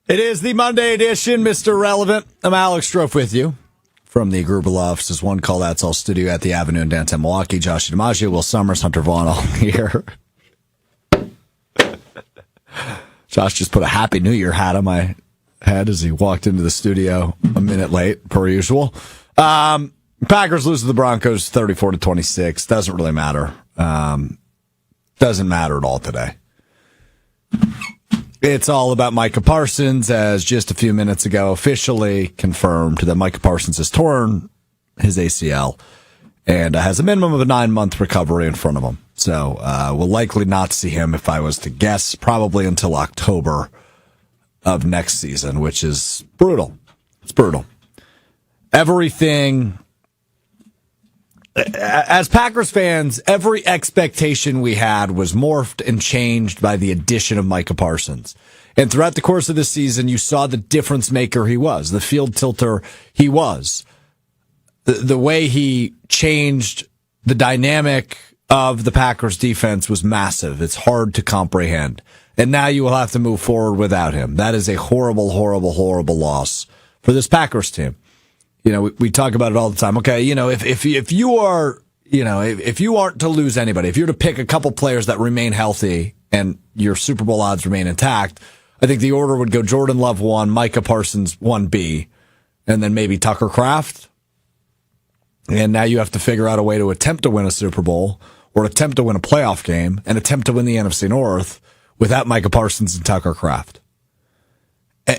It is the Monday edition, Mr. Relevant. I'm Alex Strouf with you from the Gruber offices. One call that's all studio at the Avenue in downtown Milwaukee. Josh DiMaggio, Will Sommers, Hunter Vaughn all here. Josh just put a Happy New Year hat on my head as he walked into the studio a minute late, per usual. Packers lose to the Broncos 34-26. Doesn't really matter. Doesn't matter at all today. It's all about Micah Parsons, as just a few minutes ago officially confirmed that Micah Parsons has torn his ACL and has a minimum of a 9-month recovery in front of him. So we'll likely not see him, if I was to guess, probably until October of next season, which is brutal. It's brutal. Everything, as Packers fans, every expectation we had was morphed and changed by the addition of Micah Parsons. And throughout the course of this season, you saw the difference maker he was, the field tilter he was. The way he changed the dynamic of the Packers defense was massive. It's hard to comprehend. And now you will have to move forward without him. That is a horrible, horrible, horrible loss for this Packers team. You know, we talk about it all the time. Okay, you know, if you are, you know, if you aren't to lose anybody, if you're to pick a couple players that remain healthy and your Super Bowl odds remain intact, I think the order would go Jordan Love 1, Micah Parsons 1B, and then maybe Tucker Kraft. And now you have to figure out a way to attempt to win a Super Bowl or attempt to win a playoff game and attempt to win the NFC North without Micah Parsons and Tucker Kraft.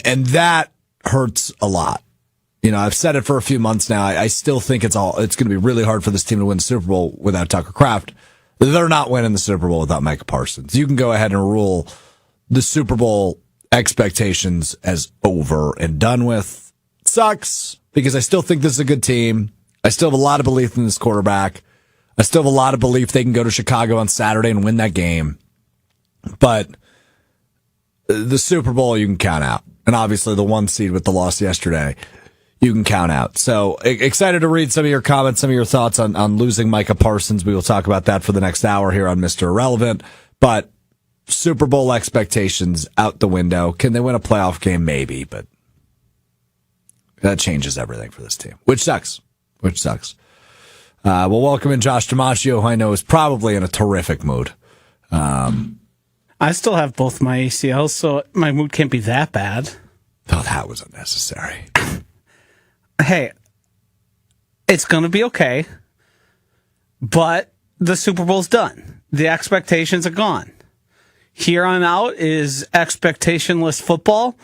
And that hurts a lot. You know, I've said it for a few months now. I still think it's going to be really hard for this team to win the Super Bowl without Tucker Kraft. They're not winning the Super Bowl without Micah Parsons. You can go ahead and rule the Super Bowl expectations as over and done with. It sucks because I still think this is a good team. I still have a lot of belief in this quarterback. I still have a lot of belief they can go to Chicago on Saturday and win that game. But the Super Bowl you can count out. And obviously the 1 seed with the loss yesterday, you can count out. So excited to read some of your comments, some of your thoughts on losing Micah Parsons. We will talk about that for the next hour here on Mr. Irrelevant. But Super Bowl expectations out the window. Can they win a playoff game? Maybe, but that changes everything for this team, which sucks. We'll welcome in Josh DiMaggio, who I know is probably in a terrific mood. I still have both my ACLs, so my mood can't be that bad. Oh, that was unnecessary. Hey, it's going to be okay, but the Super Bowl's done. The expectations are gone. Here on out is expectationless football.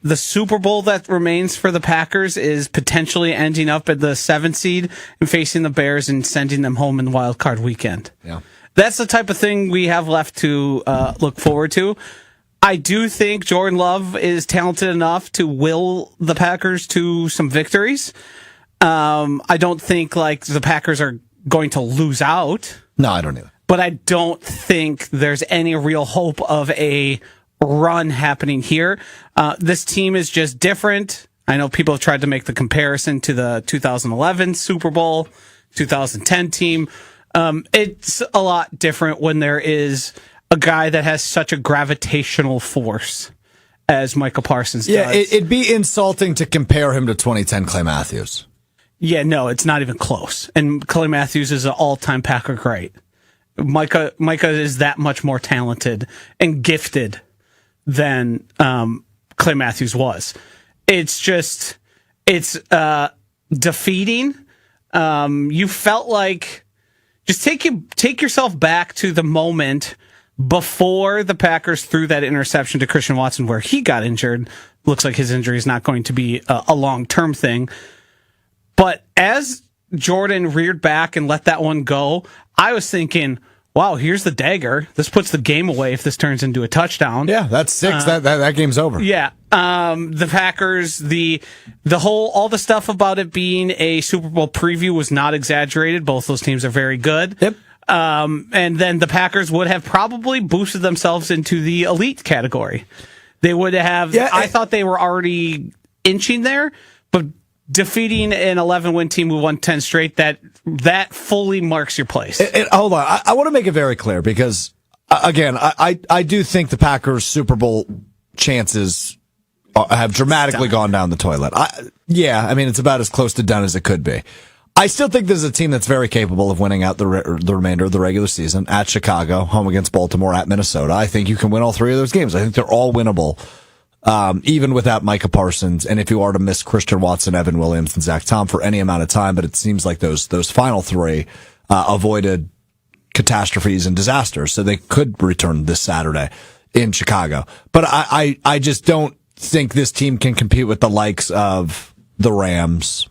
The Super Bowl that remains for the Packers is potentially ending up at the 7th seed and facing the Bears and sending them home in the wild card weekend. Yeah. That's the type of thing we have left to look forward to. I do think Jordan Love is talented enough to will the Packers to some victories. I don't think like the Packers are going to lose out. No, I don't either. But I don't think there's any real hope of a run happening here. This team is just different. I know people have tried to make the comparison to the 2011 Super Bowl, 2010 team. It's a lot different when there is a guy that has such a gravitational force as Micah Parsons does. Yeah, it'd be insulting to compare him to 2010 Clay Matthews. Yeah, no, it's not even close. And Clay Matthews is an all-time Packer great. Micah is that much more talented and gifted than Clay Matthews was. It's just, it's defeating. You felt like, just take yourself back to the moment before the Packers threw that interception to Christian Watson where he got injured. Looks like his injury is not going to be a long-term thing. But as Jordan reared back and let that one go, I was thinking, wow, here's the dagger. This puts the game away if this turns into a touchdown. Yeah, that's 6. That game's over. Yeah. The Packers, all the stuff about it being a Super Bowl preview was not exaggerated. Both those teams are very good. Yep. And then the Packers would have probably boosted themselves into the elite category. They would have, I thought they were already inching there, but defeating an 11-win team who won 10 straight, that fully marks your place. Hold on. I want to make it very clear because, again, I do think the Packers' Super Bowl chances have dramatically gone down the toilet. It's about as close to done as it could be. I still think this is a team that's very capable of winning out the remainder of the regular season at Chicago, home against Baltimore, at Minnesota. I think you can win all three of those games. I think they're all winnable, even without Micah Parsons. And if you are to miss Christian Watson, Evan Williams, and Zach Tom for any amount of time, but it seems like those final three avoided catastrophes and disasters, so they could return this Saturday in Chicago. But I just don't think this team can compete with the likes of the Rams.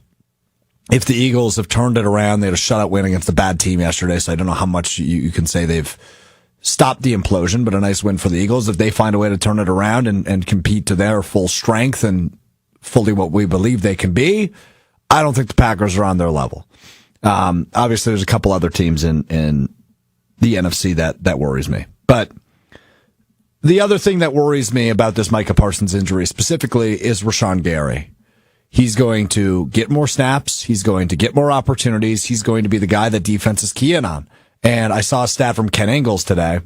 If the Eagles have turned it around, they had a shutout win against a bad team yesterday, so I don't know how much you can say they've stopped the implosion, but a nice win for the Eagles. If they find a way to turn it around and compete to their full strength and fully what we believe they can be, I don't think the Packers are on their level. Obviously, there's a couple other teams in the NFC that worries me. But the other thing that worries me about this Micah Parsons injury specifically is Rashawn Gary. He's going to get more snaps. He's going to get more opportunities. He's going to be the guy that defenses key in on. And I saw a stat from Ken Ingles today.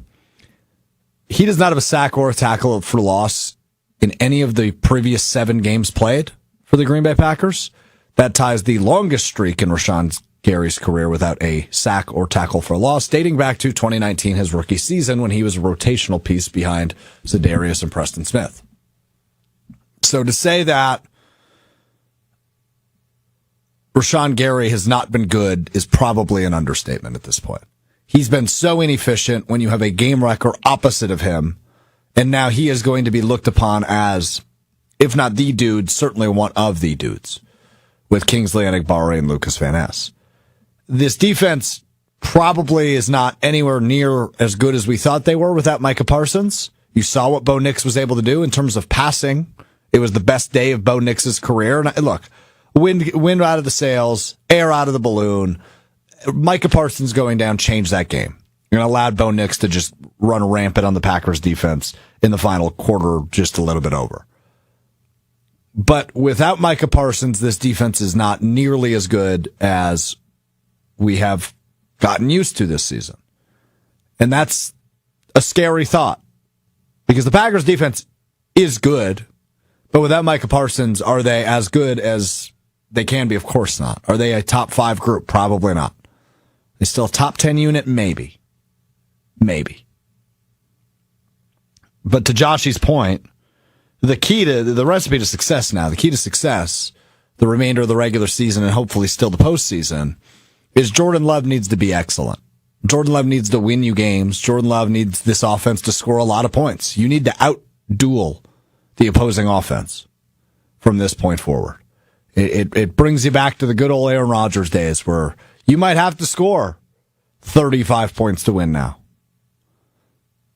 He does not have a sack or a tackle for loss in any of the previous 7 games played for the Green Bay Packers. That ties the longest streak in Rashawn Gary's career without a sack or tackle for loss, dating back to 2019, his rookie season, when he was a rotational piece behind Za'Darius and Preston Smith. So to say that Rashawn Gary has not been good is probably an understatement at this point. He's been so inefficient when you have a game wrecker opposite of him, and now he is going to be looked upon as, if not the dude, certainly one of the dudes, with Kingsley Enagbare and Lucas Van Ness. This defense probably is not anywhere near as good as we thought they were without Micah Parsons. You saw what Bo Nix was able to do in terms of passing. It was the best day of Bo Nix's career. And look, wind out of the sails, air out of the balloon. Micah Parsons going down changed that game and allowed Bo Nix to just run rampant on the Packers defense in the final quarter, just a little bit over. But without Micah Parsons, this defense is not nearly as good as we have gotten used to this season. And that's a scary thought because the Packers defense is good, but without Micah Parsons, are they as good as they can be? Of course not. Are they a top 5 group? Probably not. They still a top 10 unit? Maybe. But to Joshy's point, the key to the recipe to success now, the key to success, the remainder of the regular season and hopefully still the postseason, is Jordan Love needs to be excellent. Jordan Love needs to win you games. Jordan Love needs this offense to score a lot of points. You need to out-duel the opposing offense from this point forward. It brings you back to the good old Aaron Rodgers days where you might have to score 35 points to win now.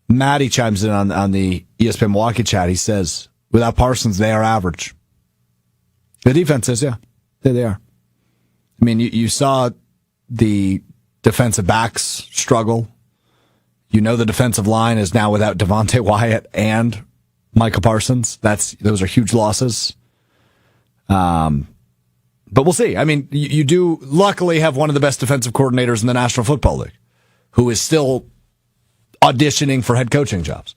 Matty chimes in on the ESPN Milwaukee chat. He says, without Parsons, they are average. The defense is, yeah. They are. I mean, you saw the defensive backs struggle. You know the defensive line is now without Devontae Wyatt and Micah Parsons. Those are huge losses. But we'll see. I mean, you do luckily have one of the best defensive coordinators in the National Football League who is still auditioning for head coaching jobs.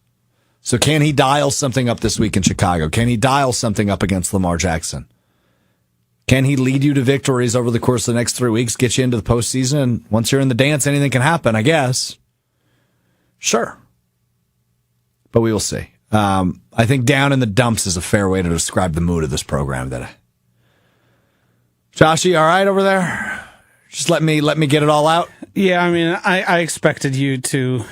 So can he dial something up this week in Chicago? Can he dial something up against Lamar Jackson? Can he lead you to victories over the course of the next 3 weeks, get you into the postseason? And once you're in the dance, anything can happen, I guess. Sure. But we will see. I think down in the dumps is a fair way to describe the mood of this program today. Joshy, all right over there? Just let me get it all out. Yeah, I mean, I expected you to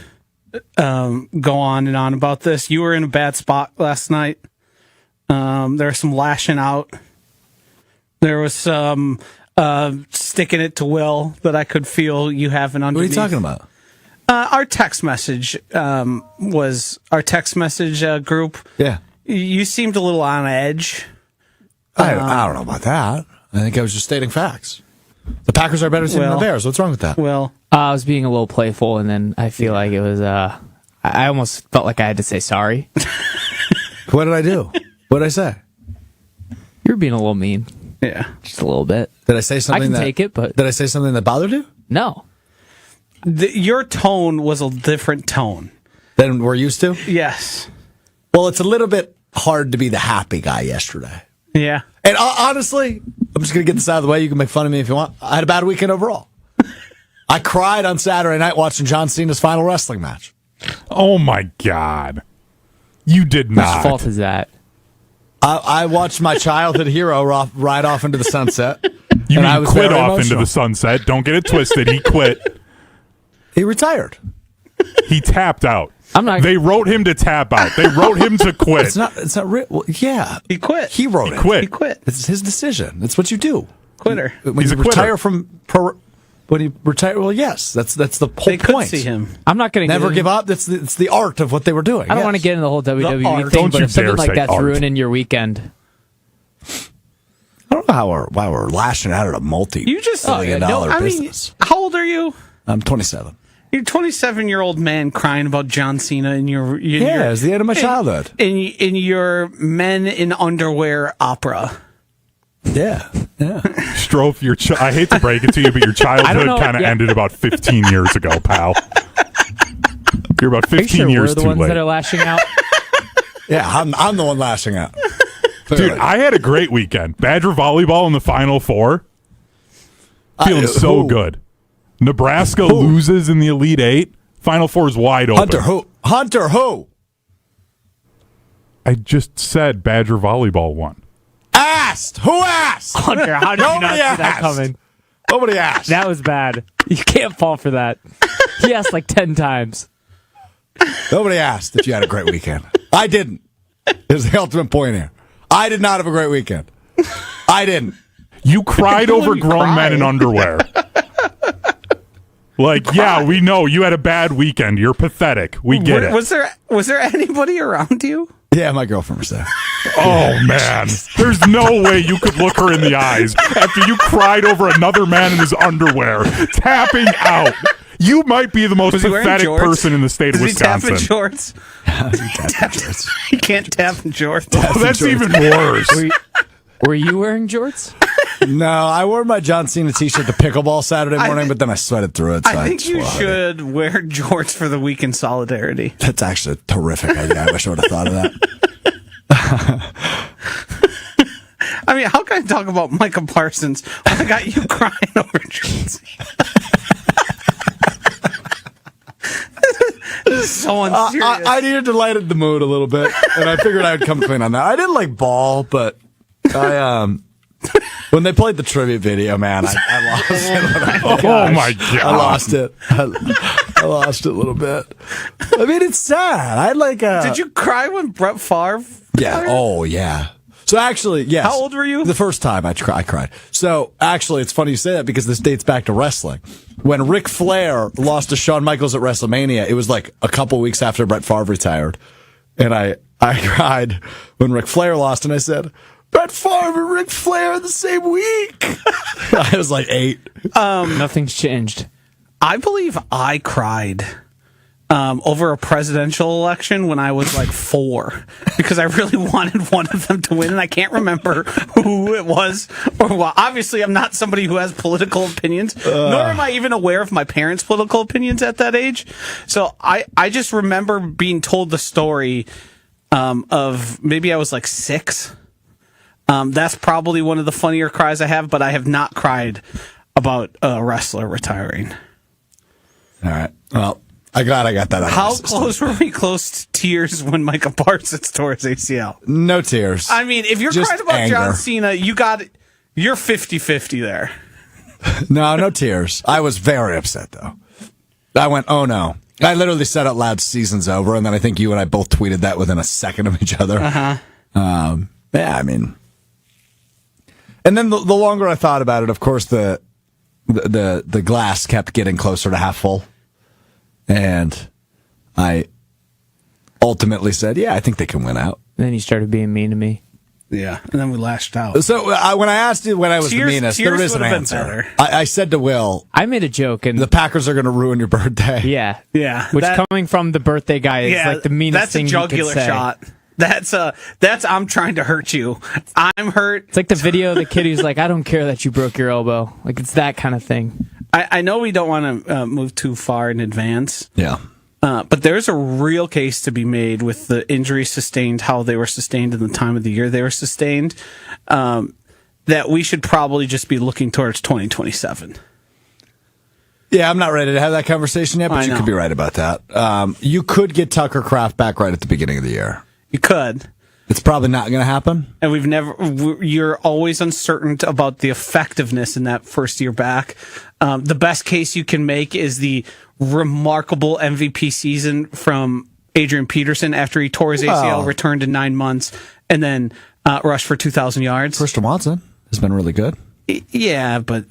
go on and on about this. You were in a bad spot last night. There was some lashing out. There was some sticking it to Will that I could feel you having underneath. What are you talking about? Our text message was our text message group. Yeah. You seemed a little on edge. I don't know about that. I think I was just stating facts. The Packers are a better team than the Bears. What's wrong with that? Well, I was being a little playful, and then I feel like it was. I almost felt like I had to say sorry. What did I do? What did I say? You were being a little mean. yeah. Just a little bit. Did I say something? I can take it, but did I say something that bothered you? No. Your tone was a different tone Than we're used to? Yes. Well, it's a little bit hard to be the happy guy yesterday. Yeah. And honestly, I'm just going to get this out of the way. You can make fun of me if you want. I had a bad weekend overall. I cried on Saturday night watching John Cena's final wrestling match. Oh, my God. You did not. Whose fault is that? I watched my childhood hero ride off into the sunset. You and I mean was quit very off emotional. into the sunset. Don't get it twisted. He quit. He retired. He tapped out. I'm not. They wrote him to tap out. They wrote him to quit. It's not real. Well, yeah. He quit. He wrote it. Quit. He quit. It's his decision. It's what you do. Quitter. When He's you a quitter. retire when you retire, well, yes, that's the whole They could point. see him. I'm not going to Never give up. It's the art of what they were doing. I don't Yes. want to get into the whole WWE art. thing, Don't but you if something dare like say that's art. ruining your weekend, I don't know why we're lashing out at a multi-billion dollar business. how old are you? I'm 27. You're a 27-year-old man crying about John Cena in your Yeah, it was the end of my childhood. in your men in underwear opera. Yeah. Strouf, I hate to break it to you, but your childhood know, kind of yeah. ended about 15 years ago, pal. You're about 15 are you sure years we're the too ones late. that are lashing out? Yeah, I'm the one lashing out. Dude, Clearly. I had a great weekend. Badger volleyball in the Final Four. Feeling so who? good. Nebraska loses in the Elite Eight. Final Four is wide open. Hunter who? I just said Badger volleyball won. Asked. Who asked? Hunter, how did you not Nobody see that asked. coming? Nobody asked. That was bad. You can't fall for that. He asked like 10 times. Nobody asked if you had a great weekend. I didn't. Is the ultimate point here. I did not have a great weekend. I didn't. You cried over you grown cry. men in underwear. Like, yeah, we know you had a bad weekend. You're pathetic. We get it. Was there anybody around you? Yeah, my girlfriend was there. Oh, man. There's no way you could look her in the eyes after you cried over another man in his underwear, tapping out. You might be the most Was he wearing pathetic jorts? person in the state of Does he tap Wisconsin. in shorts? He can't tap in shorts. Oh, that's even worse. Were you wearing jorts? No, I wore my John Cena t-shirt to pickleball Saturday morning, but then I sweated through it. So I think just you wore it. should wear jorts for the week in solidarity. That's actually a terrific idea. I wish I would have thought of that. I mean, how can I talk about Micah Parsons when I got you crying over jorts? This is so unserious. I needed to lighten the mood a little bit, and I figured I would come clean on that. I didn't like ball, but I when they played the tribute video, man, I lost it. Oh, my God. I lost it. I lost it a little bit. I mean, it's sad. I like. Did you cry when Brett Favre? Yeah. retired? Oh, yeah. So actually, yes. How old were you? The first time I cried. So actually, it's funny you say that because this dates back to wrestling. When Ric Flair lost to Shawn Michaels at WrestleMania, it was like a couple weeks after Brett Favre retired. And I cried when Ric Flair lost, and I said, Brett Favre and Ric Flair in the same week. I was like 8. Nothing's changed. I believe I cried over a presidential election when I was like 4 because I really wanted one of them to win, and I can't remember who it was or what. Obviously, I'm not somebody who has political opinions, nor am I even aware of my parents' political opinions at that age. So I just remember being told the story of maybe I was like 6. That's probably one of the funnier cries I have, but I have not cried about a wrestler retiring. All right. Well, I'm glad I got that out of my How system. close were we close to tears when Micah Parsons tore his ACL? No tears. I mean, if you're Just crying about anger. John Cena, you're 50-50 there. No tears. I was very upset, though. I went, oh, no. I literally said out loud, season's over, and then I think you and I both tweeted that within a second of each other. Yeah, I mean... And then the longer I thought about it, of course, the glass kept getting closer to half full. And I ultimately said, yeah, I think they can win out. Then you started being mean to me. Yeah, and then we lashed out. So when I asked you when I was Tears- the meanest, there tears is an would've been answer. better. I said to Will, I made a joke, and the Packers are going to ruin your birthday. yeah, Yeah, coming from the birthday guy is like the meanest that's thing a you could jugular say. shot. That's I'm trying to hurt you. I'm hurt. It's like the video of the kid who's like, I don't care that you broke your elbow. Like, it's that kind of thing. I know we don't want to move too far in advance. Yeah. But there's a real case to be made with the injuries sustained, how they were sustained in the time of the year they were sustained, that we should probably just be looking towards 2027. Yeah, I'm not ready to have that conversation yet, but you could be right about that. You could get Tucker Kraft back right at the beginning of the year. You could. It's probably not going to happen. And you're always uncertain about the effectiveness in that first year back. The best case you can make is the remarkable MVP season from Adrian Peterson after he tore his ACL, returned in 9 months, and then rushed for 2,000 yards. Christian Watson has been really good. Yeah, but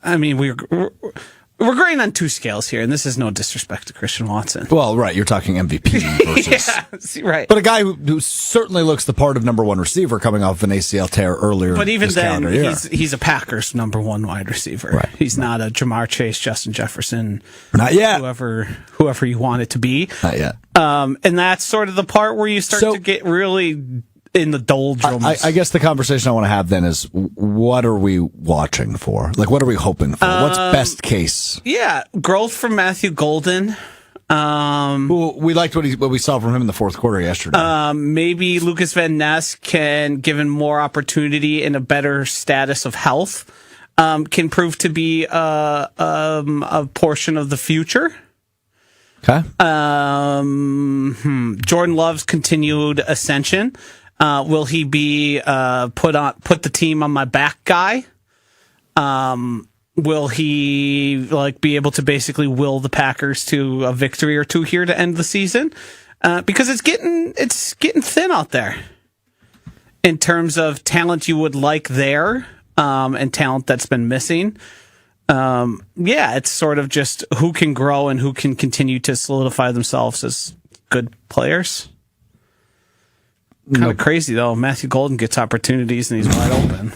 I mean, we're grading on two scales here, and this is no disrespect to Christian Watson. Well, right, you're talking MVP versus... yeah, right. But a guy who certainly looks the part of number one receiver coming off an ACL tear earlier. But even this then, year. he's a Packers number one wide receiver. Right. He's not a Jamar Chase, Justin Jefferson, not yet. Whoever you want it to be. Not yet. And that's sort of the part where you start to get really in the doldrums. I guess the conversation I want to have then is, what are we watching for? Like, what are we hoping for? What's best case? Yeah, growth from Matthew Golden. We liked what we saw from him in the fourth quarter yesterday. Maybe Lucas Van Ness can, given more opportunity and a better status of health, can prove to be a portion of the future. Okay. Jordan Love's continued ascension. Will he be put the team on my back guy? Will he be able to basically will the Packers to a victory or two here to end the season? Because it's getting thin out there in terms of talent you would like there, and talent that's been missing. It's sort of just who can grow and who can continue to solidify themselves as good players. Kind of crazy though. Matthew Golden gets opportunities and he's wide open.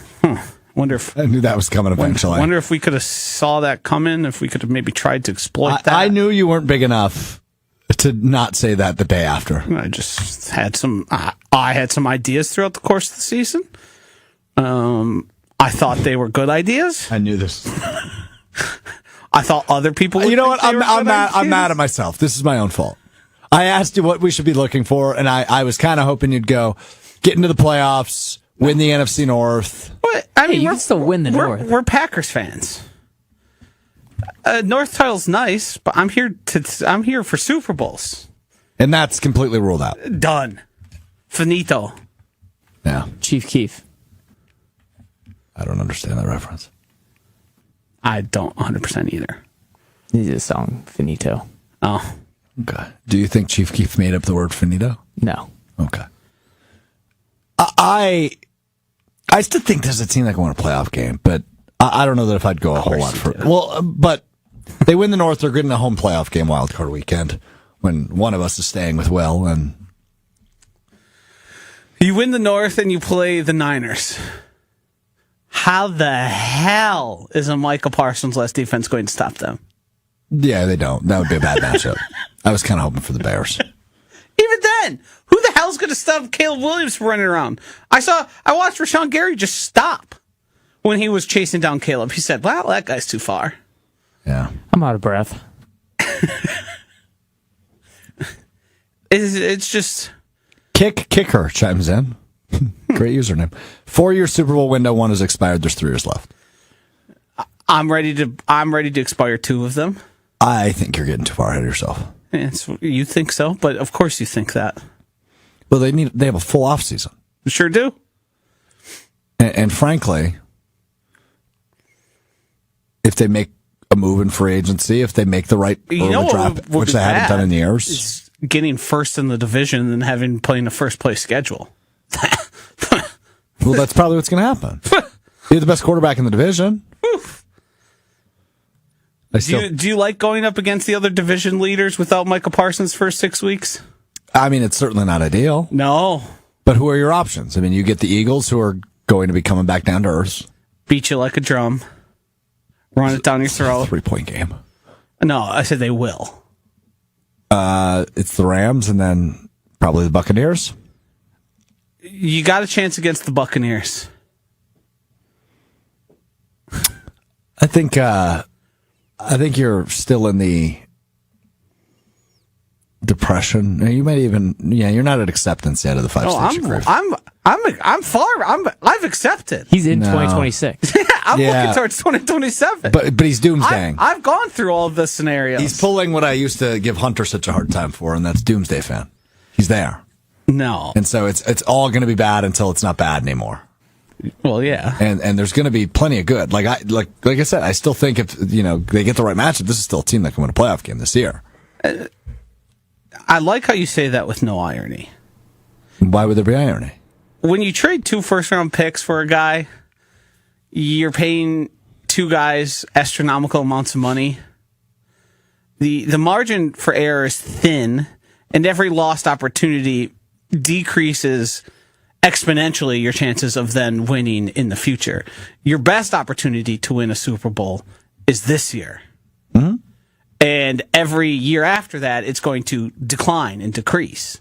Wonder if I knew that was coming eventually. Wonder if we could have saw that coming. If we could have maybe tried to exploit that. I knew you weren't big enough to not say that the day after. I just had some. I had some ideas throughout the course of the season. I thought they were good ideas. I knew this. I thought other people would. You know what? I'm mad at myself. This is my own fault. I asked you what we should be looking for, and I was kind of hoping you'd go get into the playoffs, win the NFC North. What? I mean, you can still win the North. We're Packers fans. North title's nice, but I'm here for Super Bowls. And that's completely ruled out. Done. Finito. Yeah. Chief Keef. I don't understand that reference. I don't 100% either. This is a song, Finito. Oh. Okay. Do you think Chief Keef made up the word finito? No. Okay. I still think there's a team that can win a playoff game, but I don't know that if I'd go a whole lot for it. Well, but they win the North, they're getting a home playoff game wild card weekend when one of us is staying with Will. And you win the North and you play the Niners. How the hell is a Micah Parsons less defense going to stop them? Yeah, they don't. That would be a bad matchup. I was kind of hoping for the Bears. Even then, who the hell's going to stop Caleb Williams from running around? I watched Rashawn Gary just stop when he was chasing down Caleb. He said, "Well, that guy's too far." Yeah, I'm out of breath. It's just Kicker chimes in. Great username. 4-year Super Bowl window, one has expired. There's 3 years left. I'm ready to expire 2 of them. I think you're getting too far ahead of yourself. You think so, but of course you think that. Well, they have a full off season. You sure do. And frankly, if they make a move in free agency, if they make the right early draft, which they haven't done in years, it's getting first in the division and having playing a first place schedule. Well, that's probably what's going to happen. You're the best quarterback in the division. Do you like going up against the other division leaders without Micah Parsons' first 6 weeks? I mean, it's certainly not ideal. No. But who are your options? I mean, you get the Eagles, who are going to be coming back down to earth. Beat you like a drum. Run it down your throat. 3-point game. No, I said they will. It's the Rams and then probably the Buccaneers. You got a chance against the Buccaneers. I think you're still in the depression. You might even, you're not at acceptance yet of the 5-stage grief. I've accepted. He's in 2026. I'm looking towards 2027. But he's doomsdaying. I've gone through all of the scenarios. He's pulling what I used to give Hunter such a hard time for, and that's doomsday fan. He's there. No. And so it's all going to be bad until it's not bad anymore. Well, yeah. And there's going to be plenty of good. Like I said, I still think if they get the right matchup, this is still a team that can win a playoff game this year. I like how you say that with no irony. Why would there be irony? When you trade 2 first-round picks for a guy, you're paying 2 guys astronomical amounts of money. The margin for error is thin, and every lost opportunity decreases exponentially your chances of then winning in the future. Your best opportunity to win a Super Bowl is this year. Mm-hmm. And every year after that, it's going to decline and decrease.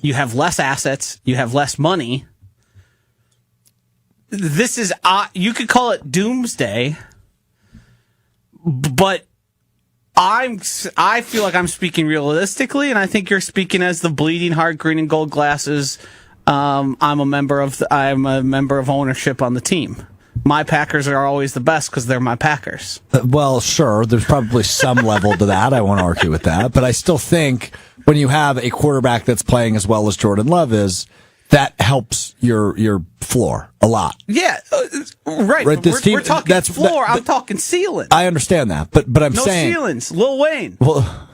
You have less assets. You have less money. This is, you could call it doomsday, but I feel like I'm speaking realistically, and I think you're speaking as the bleeding heart, green and gold glasses. I'm a member of ownership on the team. My Packers are always the best because they're my Packers. Well, sure, there's probably some level to that. I won't argue with that, but I still think when you have a quarterback that's playing as well as Jordan Love is, that helps your floor a lot. Yeah, right. We're talking floor. I'm talking ceiling. I understand that, but I'm saying no ceilings. Lil Wayne. Well,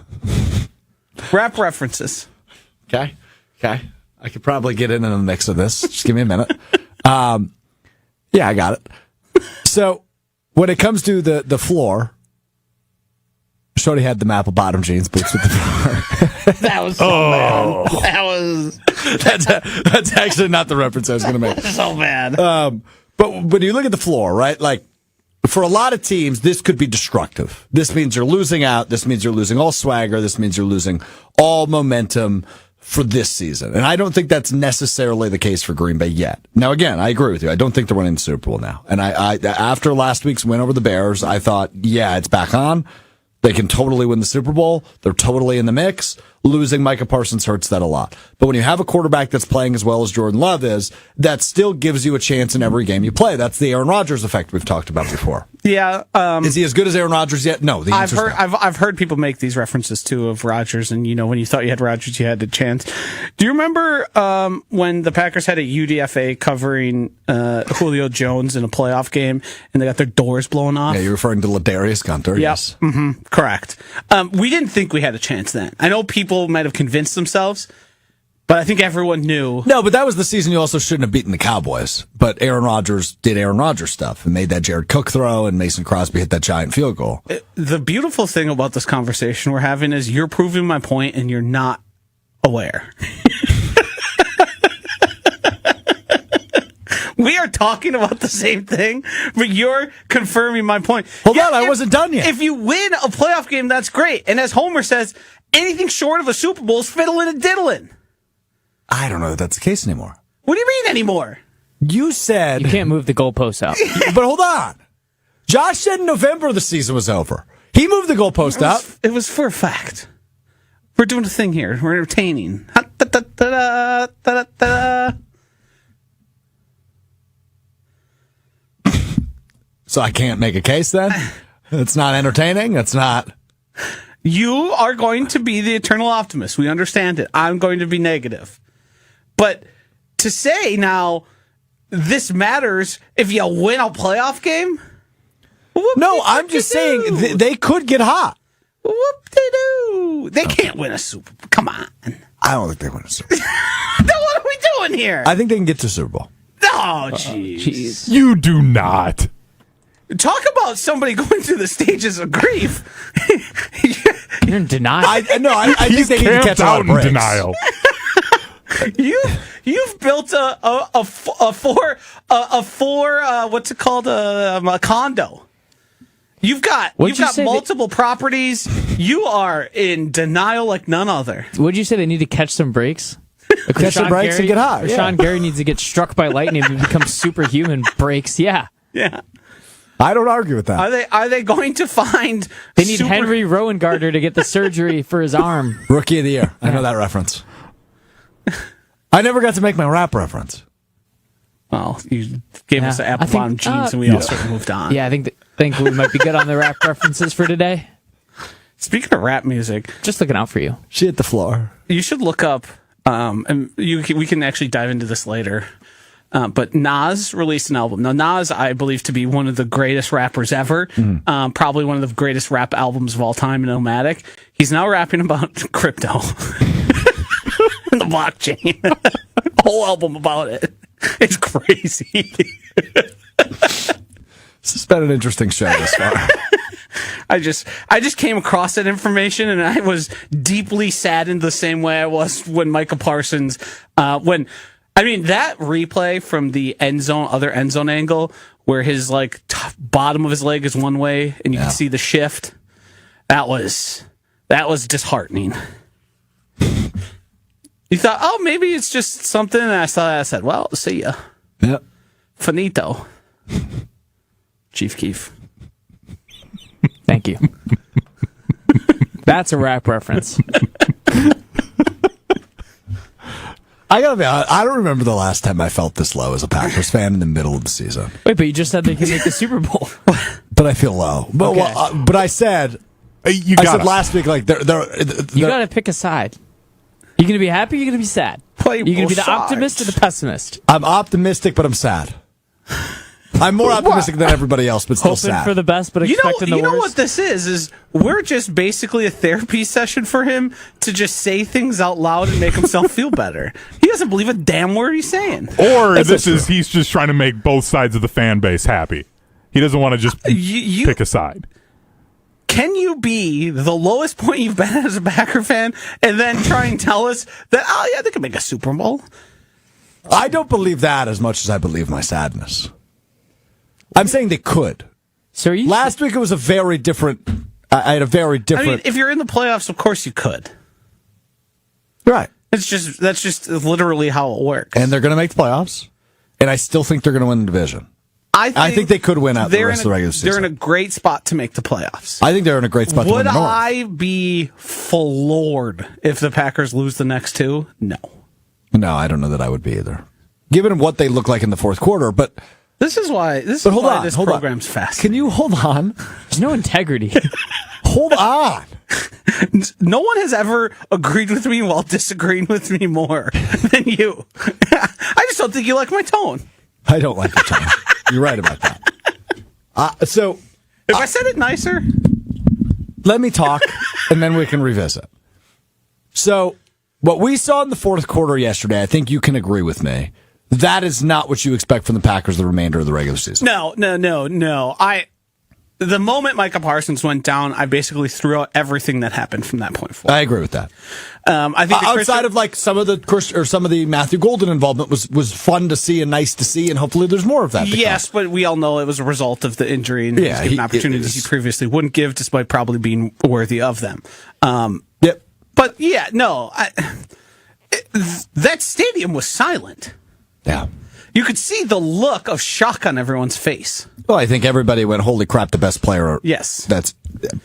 rap references. Okay. I could probably get in the mix of this. Just give me a minute. Yeah, I got it. So when it comes to the floor, Shorty had the Apple bottom jeans boots with the floor. That was so bad. That was that's actually not the reference I was going to make. So bad. But when you look at the floor, right? Like for a lot of teams, this could be destructive. This means you're losing out. This means you're losing all swagger. This means you're losing all momentum for this season. And I don't think that's necessarily the case for Green Bay yet. Now, again, I agree with you. I don't think they're winning the Super Bowl now. And I after last week's win over the Bears, I thought, yeah, it's back on. They can totally win the Super Bowl. They're totally in the mix. Losing Micah Parsons hurts that a lot. But when you have a quarterback that's playing as well as Jordan Love is, that still gives you a chance in every game you play. That's the Aaron Rodgers effect we've talked about before. Yeah. Is he as good as Aaron Rodgers yet? No. The answer's no. I've heard people make these references too of Rodgers, and when you thought you had Rodgers, you had a chance. Do you remember when the Packers had a UDFA covering Julio Jones in a playoff game, and they got their doors blown off? Yeah, you're referring to Ladarius Gunter. Yep. Yes. Mm-hmm. Correct. We didn't think we had a chance then. I know people might have convinced themselves, but I think everyone knew. No, but that was the season you also shouldn't have beaten the Cowboys. But Aaron Rodgers did Aaron Rodgers stuff and made that Jared Cook throw, and Mason Crosby hit that giant field goal. The beautiful thing about this conversation we're having is you're proving my point and you're not aware. We are talking about the same thing, but you're confirming my point. Hold on, I wasn't done yet. If you win a playoff game, that's great. And as Homer says, anything short of a Super Bowl is fiddling and diddling. I don't know if that's the case anymore. What do you mean anymore? You said... You can't move the goalposts out. But hold on. Josh said in November the season was over. He moved the goalpost up. It was for a fact. We're doing a thing here. We're entertaining. So I can't make a case then? It's not entertaining? It's not... You are going to be the eternal optimist. We understand it. I'm going to be negative. But to say now, this matters if you win a playoff game? No, I'm just saying they could get hot. Whoop-de-doo. They can't win a Super Bowl. Come on. I don't think they win a Super Bowl. Then what are we doing here? I think they can get to Super Bowl. Oh, jeez. You do not. Talk about somebody going through the stages of grief. You're in denial. I think they need to catch out out in denial. You've built a four what's it called, a condo. You've got multiple properties. You are in denial like none other. Would you say they need to catch some breaks? Catch some breaks and get hot. Rashawn Gary needs to get struck by lightning and become superhuman breaks. Yeah. I I don't argue with that. Are they going to find? They need Henry Rowengartner to get the surgery for his arm. Rookie of the year. I know that reference. I never got to make my rap reference. Well, you gave us the apple bottom jeans, and we also moved on. Yeah, I think we might be good on the rap references for today. Speaking of rap music, Just looking out for you. She hit the floor. you should look up, and we can actually dive into this later. But Nas released an album. Now, Nas, I believe to be one of the greatest rappers ever. Probably one of the greatest rap albums of all time in Illmatic. He's now rapping about crypto and the blockchain. A whole album about it. It's crazy. This has been an interesting show this far. I just came across that information, and I was deeply saddened the same way I was when Micah Parsons, that replay from the other end zone angle, where his bottom of his leg is one way, and you can see the shift. That was disheartening. You thought, oh, maybe it's just something, and I said, well, see ya. Yep. Finito. Chief Keef. Thank you. That's a rap reference. I gotta be honest, I don't remember the last time I felt this low as a Packers fan in the middle of the season. Wait, but you just said they could make the Super Bowl. But I feel low. But Okay. but I said said last week they're You got to pick a side. You going to be happy? You going to be sad? Play You going to be both the optimist or sides. the pessimist? I'm optimistic, but I'm sad. I'm more optimistic than everybody else, but still Hoping sad. for the best, but expecting the worst. You know what this is we're just basically a therapy session for him to just say things out loud and make himself feel better. He doesn't believe a damn word he's saying. Or That's he's just trying to make both sides of the fan base happy. He doesn't want to just pick a side. Can you be the lowest point you've been as a Packer fan and then try and tell us that, oh, yeah, they could make a Super Bowl? I don't believe that as much as I believe my sadness. I'm saying they could. So are you Last week it was a very different. I had a very different. I mean, if you're in the playoffs, of course you could. Right. That's just literally how it works. And they're going to make the playoffs, and I still think they're going to win the division. I think they could win out the rest of the regular season. They're in a great spot to make the playoffs. I think they're in a great spot to win Would the North. I be floored if the Packers lose the next two? No. No, I don't know that I would be either. Given what they look like in the fourth quarter, but This is why this program's fast. Can you hold on? There's no integrity. Hold on. No one has ever agreed with me while disagreeing with me more than you. I just don't think you like my tone. I don't like your tone. You're right about that. So If I said it nicer, let me talk, and then we can revisit. So what we saw in the fourth quarter yesterday, I think you can agree with me. That is not what you expect from the Packers the remainder of the regular season. no. The moment Micah Parsons went down, I basically threw out everything that happened from that point forward. I agree with that. I think Outside of some of the Matthew Golden involvement was fun to see and nice to see, and hopefully there's more of that. Yes, but we all know it was a result of the injury and Yeah, he was given opportunities he previously wouldn't give, despite probably being worthy of them. Yep. But yeah, no, that stadium was silent. Yeah. You could see the look of shock on everyone's face. Well, I think everybody went, holy crap, the best player Yes. that's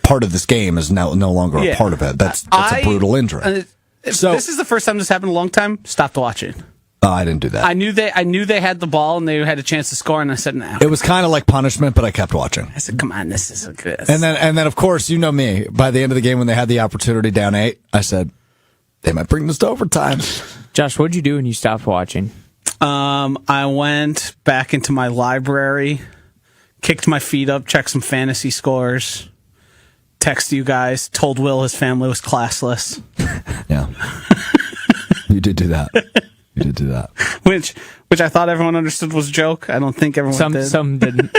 part of this game is now no longer a part of it. That's a brutal injury. So this is the first time this happened in a long time. Stopped watching. Oh, I didn't do that. I knew they had the ball and they had a chance to score, and I said, "No." It was kind of like punishment, but I kept watching. I said, "Come on, this isn't good." And then of course, you know me. By the end of the game, when they had the opportunity down 8, I said, they might bring this to overtime. Josh, what'd you do when you stopped watching? I went back into my library, kicked my feet up, checked some fantasy scores, texted you guys, told Will his family was classless. Yeah. You did do that. You did do that. Which I thought everyone understood was a joke. I don't think everyone did. Some didn't.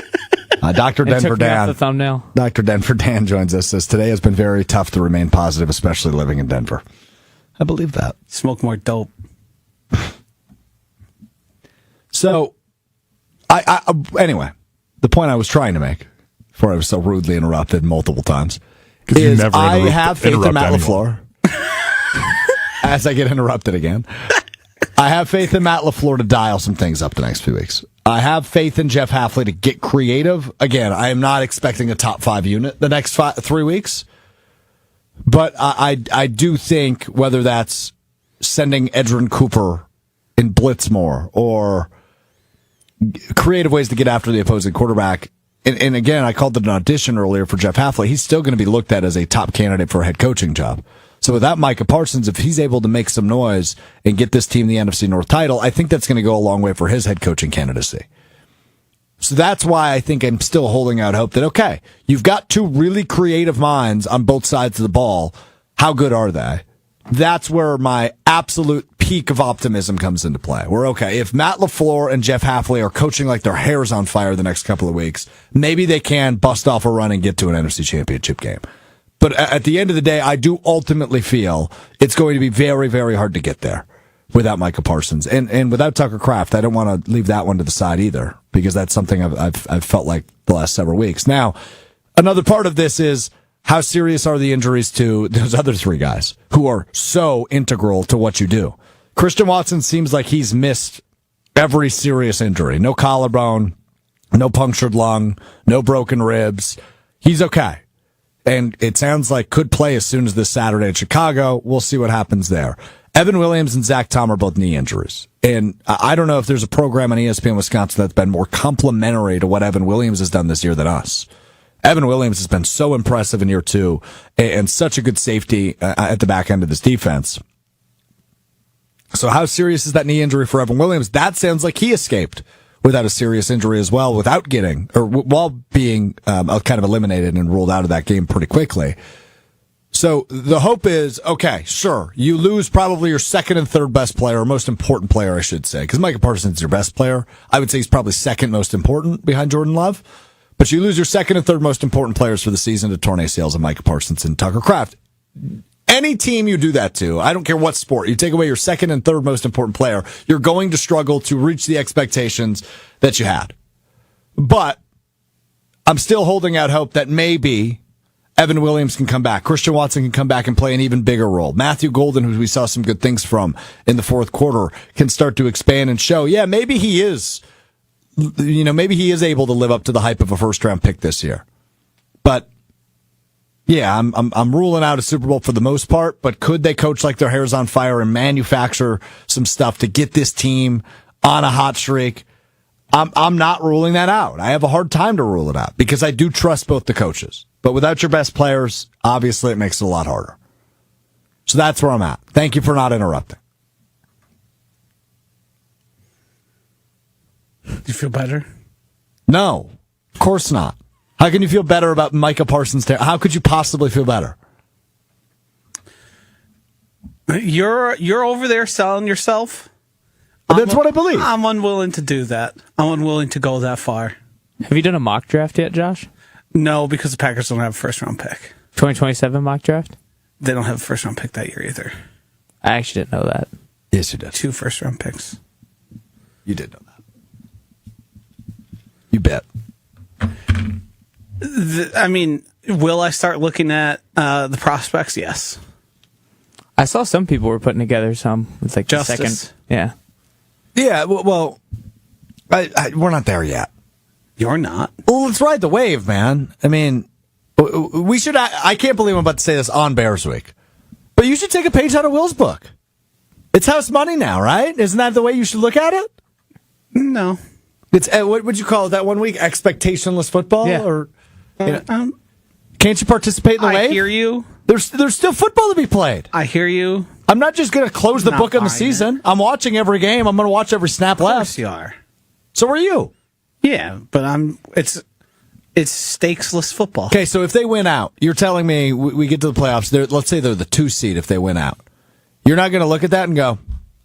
Dr. It Denver took me off Dan. the thumbnail. Dr. Denver Dan joins us. Says today has been very tough to remain positive, especially living in Denver. I believe that. Smoke more dope. So, anyway, the point I was trying to make before I was so rudely interrupted multiple times you is never I have faith in interrupt Matt anyone. LaFleur. As I get interrupted again, I have faith in Matt LaFleur to dial some things up the next few weeks. I have faith in Jeff Hafley to get creative. Again, I am not expecting a top 5 unit the next 3 weeks. But I do think whether that's sending Edgerrin Cooper in blitz more or creative ways to get after the opposing quarterback. And again, I called it an audition earlier for Jeff Hafley. He's still going to be looked at as a top candidate for a head coaching job. So without Micah Parsons, if he's able to make some noise and get this team the NFC North title, I think that's going to go a long way for his head coaching candidacy. So that's why I think I'm still holding out hope that, okay, you've got 2 really creative minds on both sides of the ball. How good are they? That's where my absolute peak of optimism comes into play. We're okay. If Matt LaFleur and Jeff Hafley are coaching like their hair's on fire the next couple of weeks, maybe they can bust off a run and get to an NFC Championship game. But at the end of the day, I do ultimately feel it's going to be very, very hard to get there without Micah Parsons. And without Tucker Kraft, I don't want to leave that one to the side either, because that's something I've felt like the last several weeks. Now, another part of this is how serious are the injuries to those other 3 guys who are so integral to what you do. Christian Watson seems like he's missed every serious injury. No collarbone, no punctured lung, no broken ribs. He's okay. And it sounds like could play as soon as this Saturday in Chicago. We'll see what happens there. Evan Williams and Zach Tom are both knee injuries. And I don't know if there's a program on ESPN Wisconsin that's been more complimentary to what Evan Williams has done this year than us. Evan Williams has been so impressive in year 2 and such a good safety at the back end of this defense. So how serious is that knee injury for Evan Williams? That sounds like he escaped without a serious injury as well, without getting, or while being kind of eliminated and ruled out of that game pretty quickly. So the hope is, okay, sure, you lose probably your second and third best player, or most important player, I should say, because Micah Parsons is your best player. I would say he's probably second most important behind Jordan Love. But you lose your second and third most important players for the season to torn ACLs of Micah Parsons and Tucker Kraft. Any team you do that to, I don't care what sport, you take away your second and third most important player, you're going to struggle to reach the expectations that you had. But I'm still holding out hope that maybe Evan Williams can come back. Christian Watson can come back and play an even bigger role. Matthew Golden, who we saw some good things from in the fourth quarter, can start to expand and show, yeah, maybe he is, maybe he is able to live up to the hype of a first-round pick this year. But yeah, I'm ruling out a Super Bowl for the most part, but could they coach like their hair's on fire and manufacture some stuff to get this team on a hot streak? I'm not ruling that out. I have a hard time to rule it out because I do trust both the coaches. But without your best players, obviously it makes it a lot harder. So that's where I'm at. Thank you for not interrupting. Do you feel better? No, of course not. How can you feel better about Micah Parsons? How could you possibly feel better? You're over there selling yourself. That's what I believe. I'm unwilling to do that. I'm unwilling to go that far. Have you done a mock draft yet, Josh? No, because the Packers don't have a first-round pick. 2027 mock draft? They don't have a first-round pick that year either. I actually didn't know that. Yes, you did. 2 first-round picks. You did know that. You bet. Will I start looking at the prospects? Yes. I saw some people were putting together some. It's like Justice. the second. Yeah. Yeah, well, we're not there yet. You're not. Well, let's ride the wave, man. I mean, we should. I can't believe I'm about to say this on Bears Week, but you should take a page out of Will's book. It's house money now, right? Isn't that the way you should look at it? No. It's what would you call it that 1 week? Expectationless football, Yeah. or can't you participate in the wave? I hear you. There's still football to be played. I hear you. I'm not just going to close the Not book on the buying season. it. I'm watching every game. I'm going to watch every snap Of course left. you are. So are you. Yeah, but it's stakesless football. Okay, so if they win out, you're telling me we get to the playoffs. Let's say they're the 2 seed if they win out. You're not going to look at that and go,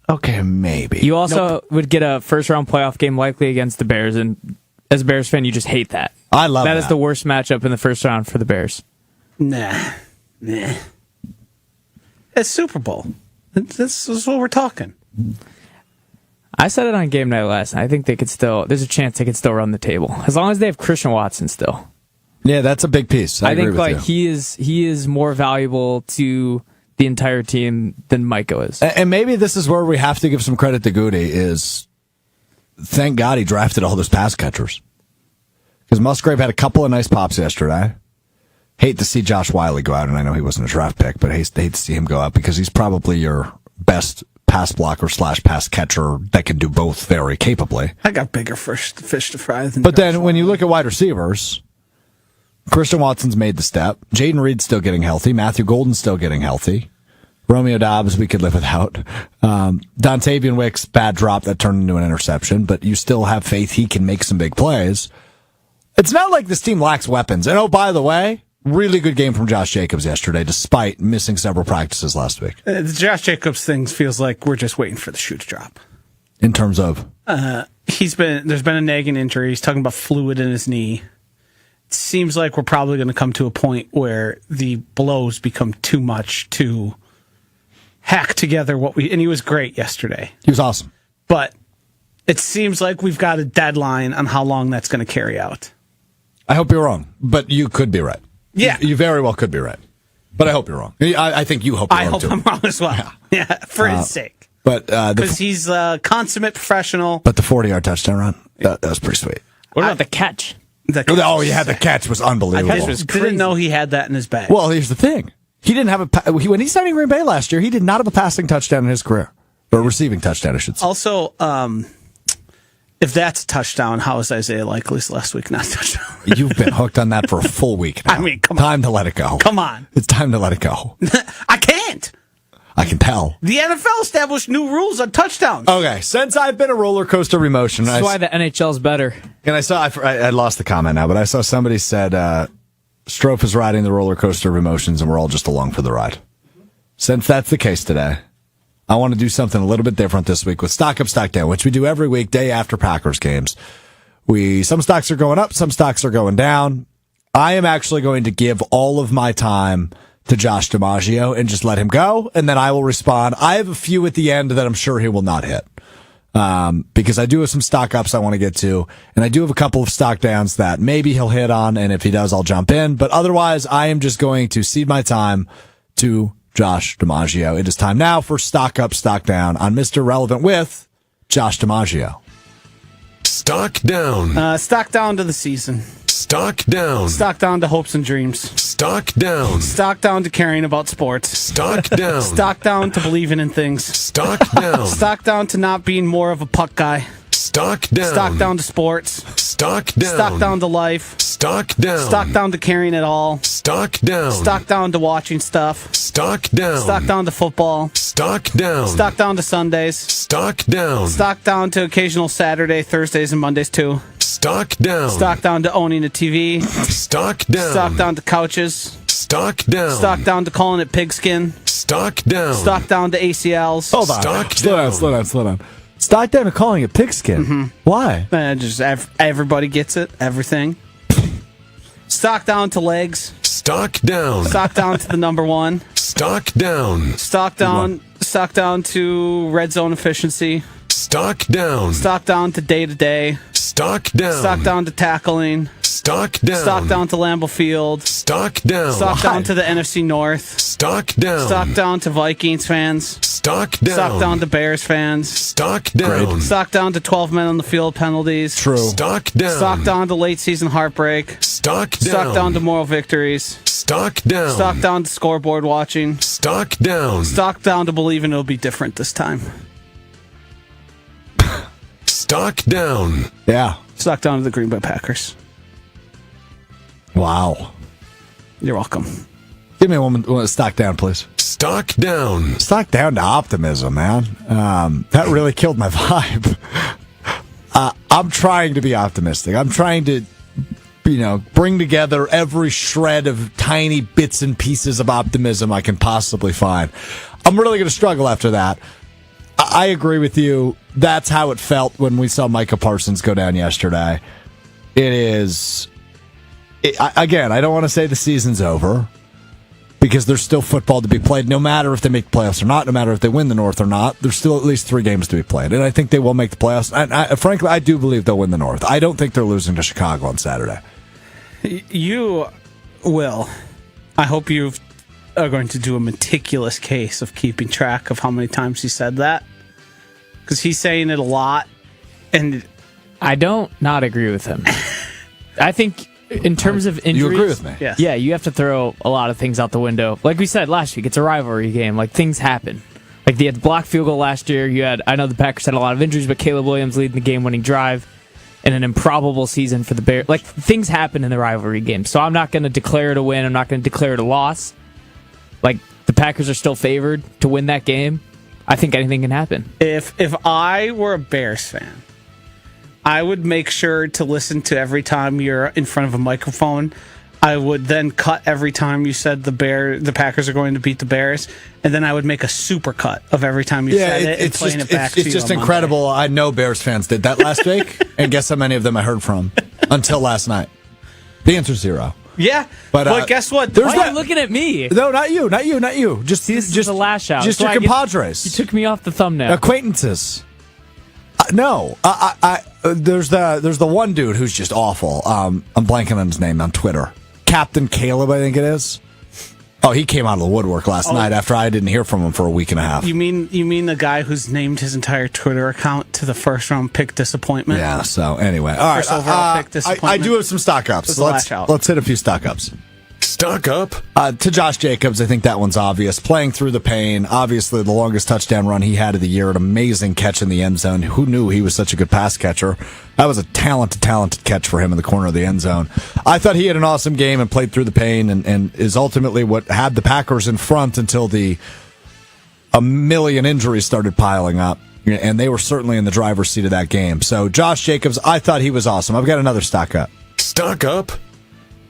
okay, maybe. You also would get a first-round playoff game likely against the Bears, and as a Bears fan, you just hate that. I love that. That is the worst matchup in the first round for the Bears. Nah. It's Super Bowl. This is what we're talking. I said it on game night last night. I think they could still. There's a chance they could still run the table as long as they have Christian Watson still. Yeah, that's a big piece. I agree think with you. he is more valuable to the entire team than Micah is. And maybe this is where we have to give some credit to Goody is thank God he drafted all those pass catchers. Because Musgrave had a couple of nice pops yesterday. Hate to see Josh Wiley go out, and I know he wasn't a draft pick, but hate to see him go out because he's probably your best pass blocker / pass catcher that can do both very capably. I got bigger fish to fry than But Josh then when you look at wide receivers, Christian Watson's made the step. Jaden Reed's still getting healthy. Matthew Golden's still getting healthy. Romeo Dobbs, we could live without. Dontavian Wicks, bad drop that turned into an interception, but you still have faith he can make some big plays. It's not like this team lacks weapons. And oh, by the way, really good game from Josh Jacobs yesterday, despite missing several practices last week. The Josh Jacobs thing feels like we're just waiting for the shoe to drop. In terms of? There's been a nagging injury. He's talking about fluid in his knee. It seems like we're probably going to come to a point where the blows become too much to hack together and he was great yesterday. He was awesome. But it seems like we've got a deadline on how long that's going to carry out. I hope you're wrong, but you could be right. Yeah. You very well could be right. But I hope you're wrong. I think you hope you're wrong, too. I hope I'm wrong as well. Yeah, for his sake. But because he's a consummate professional. But the 40-yard touchdown run, that was pretty sweet. What about the catch? The catch was unbelievable. I didn't know he had that in his bag. Well, here's the thing. He didn't have when he signed in Green Bay last year, he did not have a passing touchdown in his career. Or a receiving touchdown, I should say. Also, if that's a touchdown, how is Isaiah Likely's last week not a touchdown? You've been hooked on that for a full week now. I mean, come on. Time to let it go. Come on. It's time to let it go. I can't. I can tell. The NFL established new rules on touchdowns. Okay, since I've been a roller coaster emotion, That's why the NHL's better. And I lost the comment now, but I saw somebody said Strouf is riding the roller coaster of emotions, and we're all just along for the ride. Since that's the case today, I want to do something a little bit different this week with Stock Up, Stock Down, which we do every week, day after Packers games. Some stocks are going up, some stocks are going down. I am actually going to give all of my time to Josh DiMaggio and just let him go, and then I will respond. I have a few at the end that I'm sure he will not hit. Because I do have some stock ups I want to get to, and I do have a couple of stock downs that maybe he'll hit on, and if he does, I'll jump in. But otherwise, I am just going to cede my time to Josh DiMaggio. It is time now for Stock Up, Stock Down on Mr. Relevant with Josh DiMaggio. Stock down. Stock down to the season. Stock down. Stock down to hopes and dreams. Stock down. Stock down to caring about sports. Stock down. Stock down to believing in things. Stock down. Stock down to not being more of a puck guy. Stock down. Stock down to sports. Stock down. Stock down to life. Stock down. Stock down to caring it all. Stock down. Stock down to watching stuff. Stock down. Stock down to football. Stock down. Stock down to Sundays. Stock down. Stock down to occasional Saturday, Thursdays, and Mondays too. Stock down. Stock down to owning a TV. Stock down. Stock down to couches. Stock down. Stock down to calling it pigskin. Stock down. Stock down to ACLs. Hold on. Stock Slow down. Stock down to calling it pigskin. Mm-hmm. Why? Just everybody gets it. Everything. Stock down to legs. Stock down. Stock down to the number one. Stock down. Stock down to red zone efficiency. Stock down. Stock down to day to day. Stock down. Stock down to tackling. Stock down. Stock down to Lambeau Field. Stock down. Stock down to the NFC North. Stock down. Stock down to Vikings fans. Stock down. Stock down to Bears fans. Stock down. Stock down to 12 men on the field penalties. True. Stock down. Stock down to late season heartbreak. Stock down. Stock down to moral victories. Stock down. Stock down to scoreboard watching. Stock down. Stock down to believing it'll be different this time. Stock down. Yeah. Stock down to the Green Bay Packers. Wow. You're welcome. Give me one stock down, please. Stock down. Stock down to optimism, man. That really killed my vibe. I'm trying to be optimistic. I'm trying to, bring together every shred of tiny bits and pieces of optimism I can possibly find. I'm really going to struggle after that. I agree with you. That's how it felt when we saw Micah Parsons go down yesterday. Again, I don't want to say the season's over because there's still football to be played, no matter if they make the playoffs or not, no matter if they win the North or not. There's still at least 3 games to be played, and I think they will make the playoffs. And frankly, I do believe they'll win the North. I don't think they're losing to Chicago on Saturday. You will. I hope you are going to do a meticulous case of keeping track of how many times he said that, because he's saying it a lot, And I don't not agree with him. I think in terms of injuries, You agree with me? yes. yeah, you have to throw a lot of things out the window. Like we said last week, it's a rivalry game. Like things happen. Like they had the blocked field goal last year. I know the Packers had a lot of injuries, but Caleb Williams leading the game-winning drive in an improbable season for the Bears. Like things happen in the rivalry game. So I'm not going to declare it a win. I'm not going to declare it a loss. Like the Packers are still favored to win that game. I think anything can happen. If I were a Bears fan, I would make sure to listen to every time you're in front of a microphone. I would then cut every time you said the Packers are going to beat the Bears, and then I would make a super cut of every time you said it and playing it back to you. It's just on incredible. I know Bears fans did that last week, and guess how many of them I heard from until last night? The answer's 0. Yeah, but guess what? there's Why are you looking at me? No, not you. Just This is a lash out. Just That's your why compadres. You took me off the thumbnail. Acquaintances. No, there's the one dude who's just awful. I'm blanking on his name on Twitter. Captain Caleb, I think it is. Oh, he came out of the woodwork last night after I didn't hear from him for a week and a half. You mean the guy who's named his entire Twitter account to the first round pick disappointment? Yeah. So anyway, all right. First overall pick disappointment. I do have some stock ups. Let's hit a few stock ups. Stock up. To Josh Jacobs, I think that one's obvious. Playing through the pain. Obviously, the longest touchdown run he had of the year. An amazing catch in the end zone. Who knew he was such a good pass catcher? That was a talented catch for him in the corner of the end zone. I thought he had an awesome game and played through the pain and is ultimately what had the Packers in front until a million injuries started piling up. And they were certainly in the driver's seat of that game. So Josh Jacobs, I thought he was awesome. I've got another stock up. Stock up.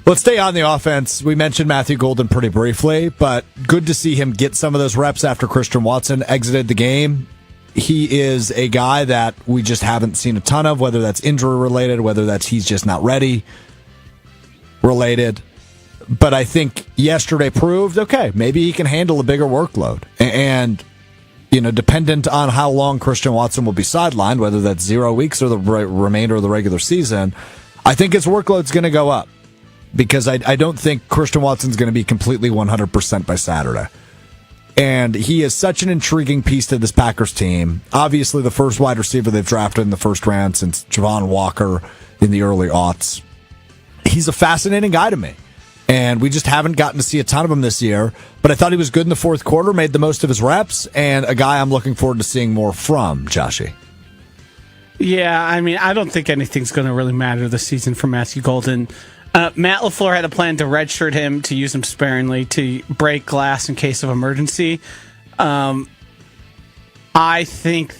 Let's stay on the offense. We mentioned Matthew Golden pretty briefly, but good to see him get some of those reps after Christian Watson exited the game. He is a guy that we just haven't seen a ton of, whether that's injury related, whether that's he's just not ready related. But I think yesterday proved, okay, maybe he can handle a bigger workload. And, dependent on how long Christian Watson will be sidelined, whether that's 0 weeks or the remainder of the regular season, I think his workload's going to go up. Because I don't think Christian Watson's going to be completely 100% by Saturday. And he is such an intriguing piece to this Packers team. Obviously, the first wide receiver they've drafted in the first round since Javon Walker in the early aughts. He's a fascinating guy to me. And we just haven't gotten to see a ton of him this year. But I thought he was good in the fourth quarter, made the most of his reps, and a guy I'm looking forward to seeing more from, Joshy. Yeah, I don't think anything's going to really matter this season for Matthew Golden. Matt LaFleur had a plan to redshirt him, to use him sparingly, to break glass in case of emergency. I think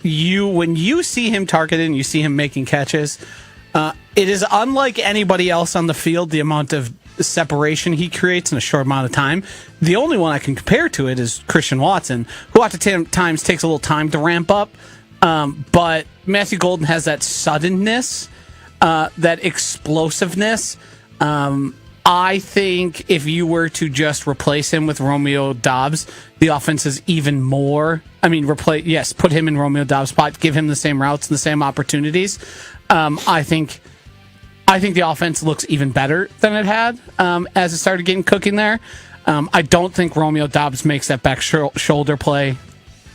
when you see him targeted and you see him making catches, it is unlike anybody else on the field, the amount of separation he creates in a short amount of time. The only one I can compare to it is Christian Watson, who oftentimes takes a little time to ramp up. But Matthew Golden has that suddenness, that explosiveness. I think if you were to just replace him with Romeo Doubs, the offense is even more. Put him in Romeo Doubs' spot, give him the same routes and the same opportunities. I think the offense looks even better than it had as it started getting cooking there. I don't think Romeo Doubs makes that back shoulder play.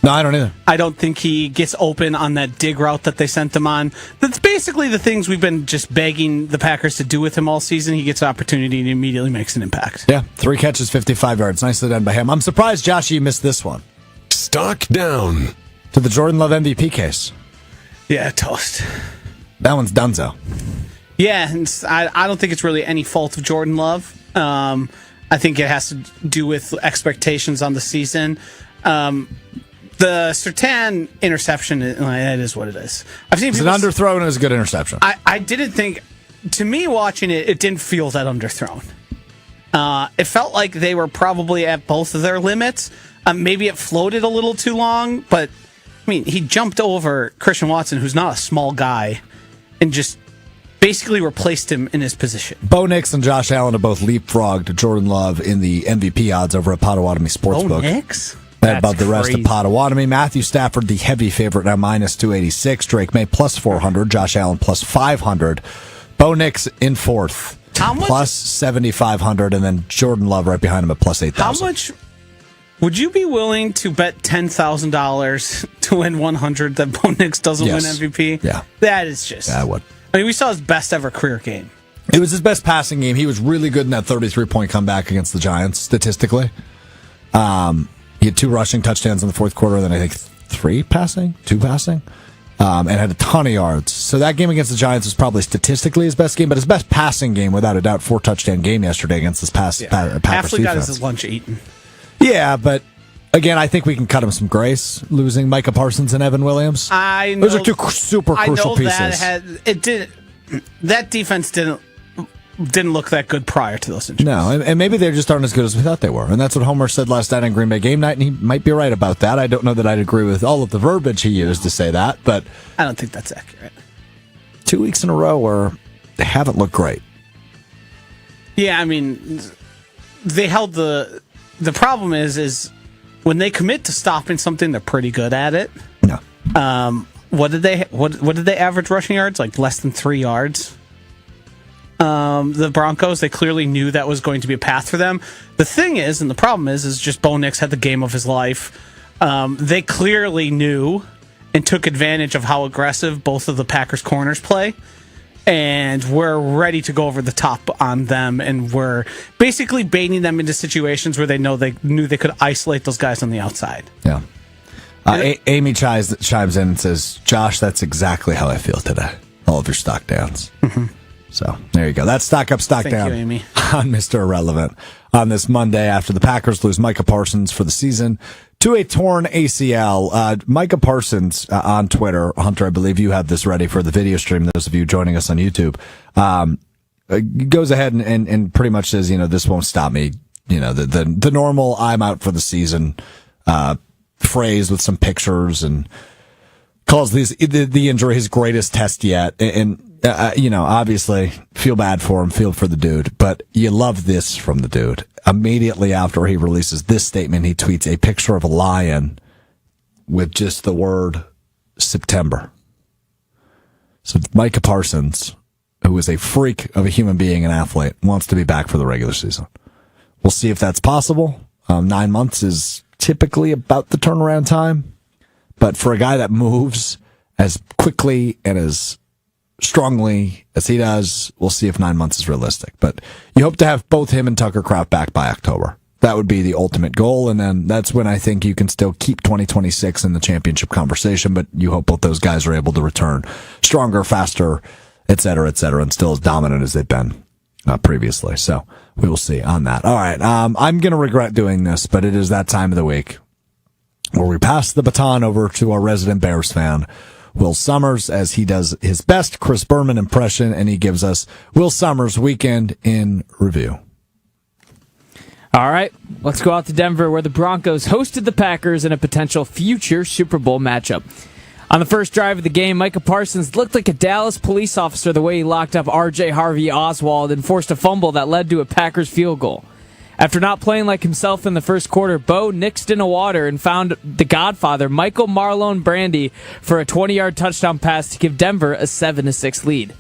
No, I don't either. I don't think he gets open on that dig route that they sent him on. That's basically the things we've been just begging the Packers to do with him all season. He gets an opportunity and immediately makes an impact. Yeah, 3 catches, 55 yards. Nicely done by him. I'm surprised, Josh, you missed this one. Stock down. To the Jordan Love MVP case. Yeah, toast. That one's donezo. Yeah, and I don't think it's really any fault of Jordan Love. I think it has to do with expectations on the season. The Surtain interception, that is what it is. I've seen it's an underthrown and it was a good interception. I didn't think, to me watching it, it didn't feel that underthrown. It felt like they were probably at both of their limits. Maybe it floated a little too long, but he jumped over Christian Watson, who's not a small guy, and just basically replaced him in his position. Bo Nix and Josh Allen have both leapfrogged Jordan Love in the MVP odds over at Potawatomi Sportsbook. Bo Nix? Above the rest of Potawatomi. Matthew Stafford, the heavy favorite, now minus 286. Drake May plus 400. Josh Allen plus 500. Bo Nix in fourth. Plus 7,500. And then Jordan Love right behind him at plus 8,000. Would you be willing to bet $10,000 to win 100 that Bo Nix doesn't win MVP? Yeah. That is just... Yeah, I would. I mean, we saw his best ever career game. It was his best passing game. He was really good in that 33-point comeback against the Giants, statistically. He had 2 rushing touchdowns in the fourth quarter, then I think 2 passing, and had a ton of yards. So that game against the Giants was probably statistically his best game, but his best passing game, without a doubt, 4-touchdown game yesterday against this Packers Hafley defense. got his lunch eaten. Yeah, but again, I think we can cut him some grace, losing Micah Parsons and Evan Williams. I know. Those are 2 super crucial pieces. That defense didn't look that good prior to those injuries. No, and maybe they just aren't as good as we thought they were. And that's what Homer said last night on Green Bay Game Night, and he might be right about that. I don't know that I'd agree with all of the verbiage he used to say that, but I don't think that's accurate. 2 weeks in a row where they haven't looked great. Yeah, I mean, they held the problem is when they commit to stopping something, they're pretty good at it. No. What did they average rushing yards? Like less than 3 yards. The Broncos, they clearly knew that was going to be a path for them. The thing is, and the problem is just Bo Nix had the game of his life. They clearly knew and took advantage of how aggressive both of the Packers corners play. And we're ready to go over the top on them, and we're basically baiting them into situations where they knew they could isolate those guys on the outside. Yeah. Amy chimes in and says, Josh, that's exactly how I feel today. All of your stock downs. Mm-hmm. So there you go. That's stock up, stock down. Thank you, Amy. On Mr. Irrelevant on this Monday after the Packers lose Micah Parsons for the season to a torn ACL. Micah Parsons on Twitter, Hunter, I believe you have this ready for the video stream. Those of you joining us on YouTube, goes ahead and pretty much says, this won't stop me. The normal I'm out for the season phrase with some pictures, and calls the injury his greatest test yet. And obviously feel bad for him, feel for the dude, but you love this from the dude. Immediately after he releases this statement, he tweets a picture of a lion with just the word September. So Micah Parsons, who is a freak of a human being and athlete, wants to be back for the regular season. We'll see if that's possible. 9 months is typically about the turnaround time, but for a guy that moves as quickly and as strongly as he does, we'll see if 9 months is realistic. But you hope to have both him and Tucker Kraft back by October. That would be the ultimate goal, and then that's when I think you can still keep 2026 in the championship conversation, but you hope both those guys are able to return stronger, faster, et cetera, and still as dominant as they've been previously. So we will see on that. All right, I'm going to regret doing this, but it is that time of the week where we pass the baton over to our resident Bears fan, Will Sommers, as he does his best Chris Berman impression, and he gives us Will Sommers Weekend in Review. All right, let's go out to Denver, where the Broncos hosted the Packers in a potential future Super Bowl matchup. On the first drive of the game, Micah Parsons looked like a Dallas police officer the way he locked up R.J. Harvey Oswald and forced a fumble that led to a Packers field goal. After not playing like himself in the first quarter, Bo nixed in a water and found the Godfather, Michael Marlon Brandy, for a 20-yard touchdown pass to give Denver a 7-6 lead.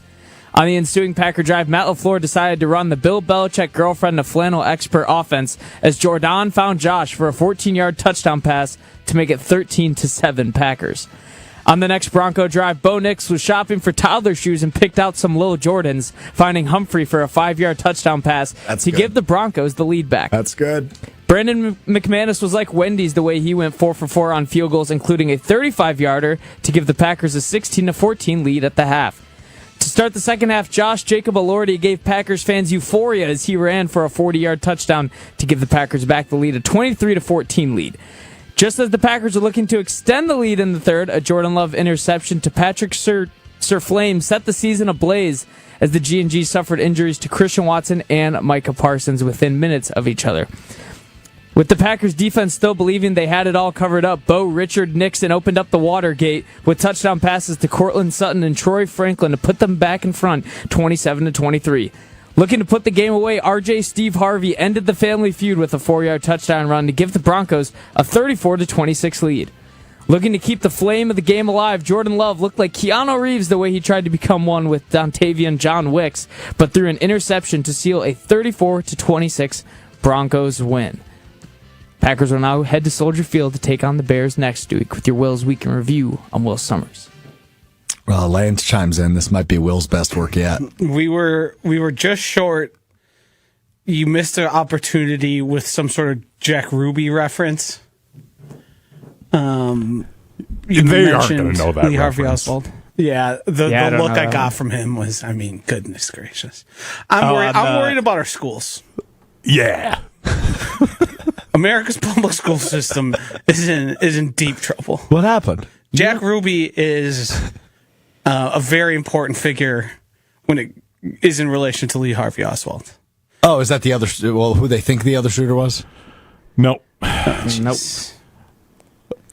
On the ensuing Packer drive, Matt LaFleur decided to run the Bill Belichick girlfriend to flannel expert offense as Jordan found Josh for a 14-yard touchdown pass to make it 13-7 Packers. On the next Bronco drive, Bo Nix was shopping for toddler shoes and picked out some Lil Jordans, finding Humphrey for a 5-yard touchdown pass to give the Broncos the lead back. That's good. Brandon McManus was like Wendy's the way he went 4 for 4 on field goals, including a 35-yarder to give the Packers a 16-14 lead at the half. To start the second half, Josh Jacob Elordi gave Packers fans euphoria as he ran for a 40-yard touchdown to give the Packers back the lead, a 23-14 lead. Just as the Packers were looking to extend the lead in the third, a Jordan Love interception to Patrick Surflame set the season ablaze as the G&G suffered injuries to Christian Watson and Micah Parsons within minutes of each other. With the Packers defense still believing they had it all covered up, Bo Richard Nixon opened up the Watergate with touchdown passes to Cortland Sutton and Troy Franklin to put them back in front 27-23. Looking to put the game away, R.J. Steve Harvey ended the family feud with a 4-yard touchdown run to give the Broncos a 34-26 lead. Looking to keep the flame of the game alive, Jordan Love looked like Keanu Reeves the way he tried to become one with Dontavian John Wicks, but threw an interception to seal a 34-26 Broncos win. Packers will now head to Soldier Field to take on the Bears next week with your Will's Week in Review. I'm Will Sommers. Well, Lance chimes in. This might be Will's best work yet. We were just short. You missed an opportunity with some sort of Jack Ruby reference. They aren't going to know that Lee Harvey reference. Oswald. Yeah, the look I got from him was, I mean, goodness gracious. I'm worried about our schools. Yeah. America's public school system is in deep trouble. What happened? Jack Ruby is a very important figure when it is in relation to Lee Harvey Oswald. Oh, is that the other? Well, who they think the other shooter was? Nope. Nope.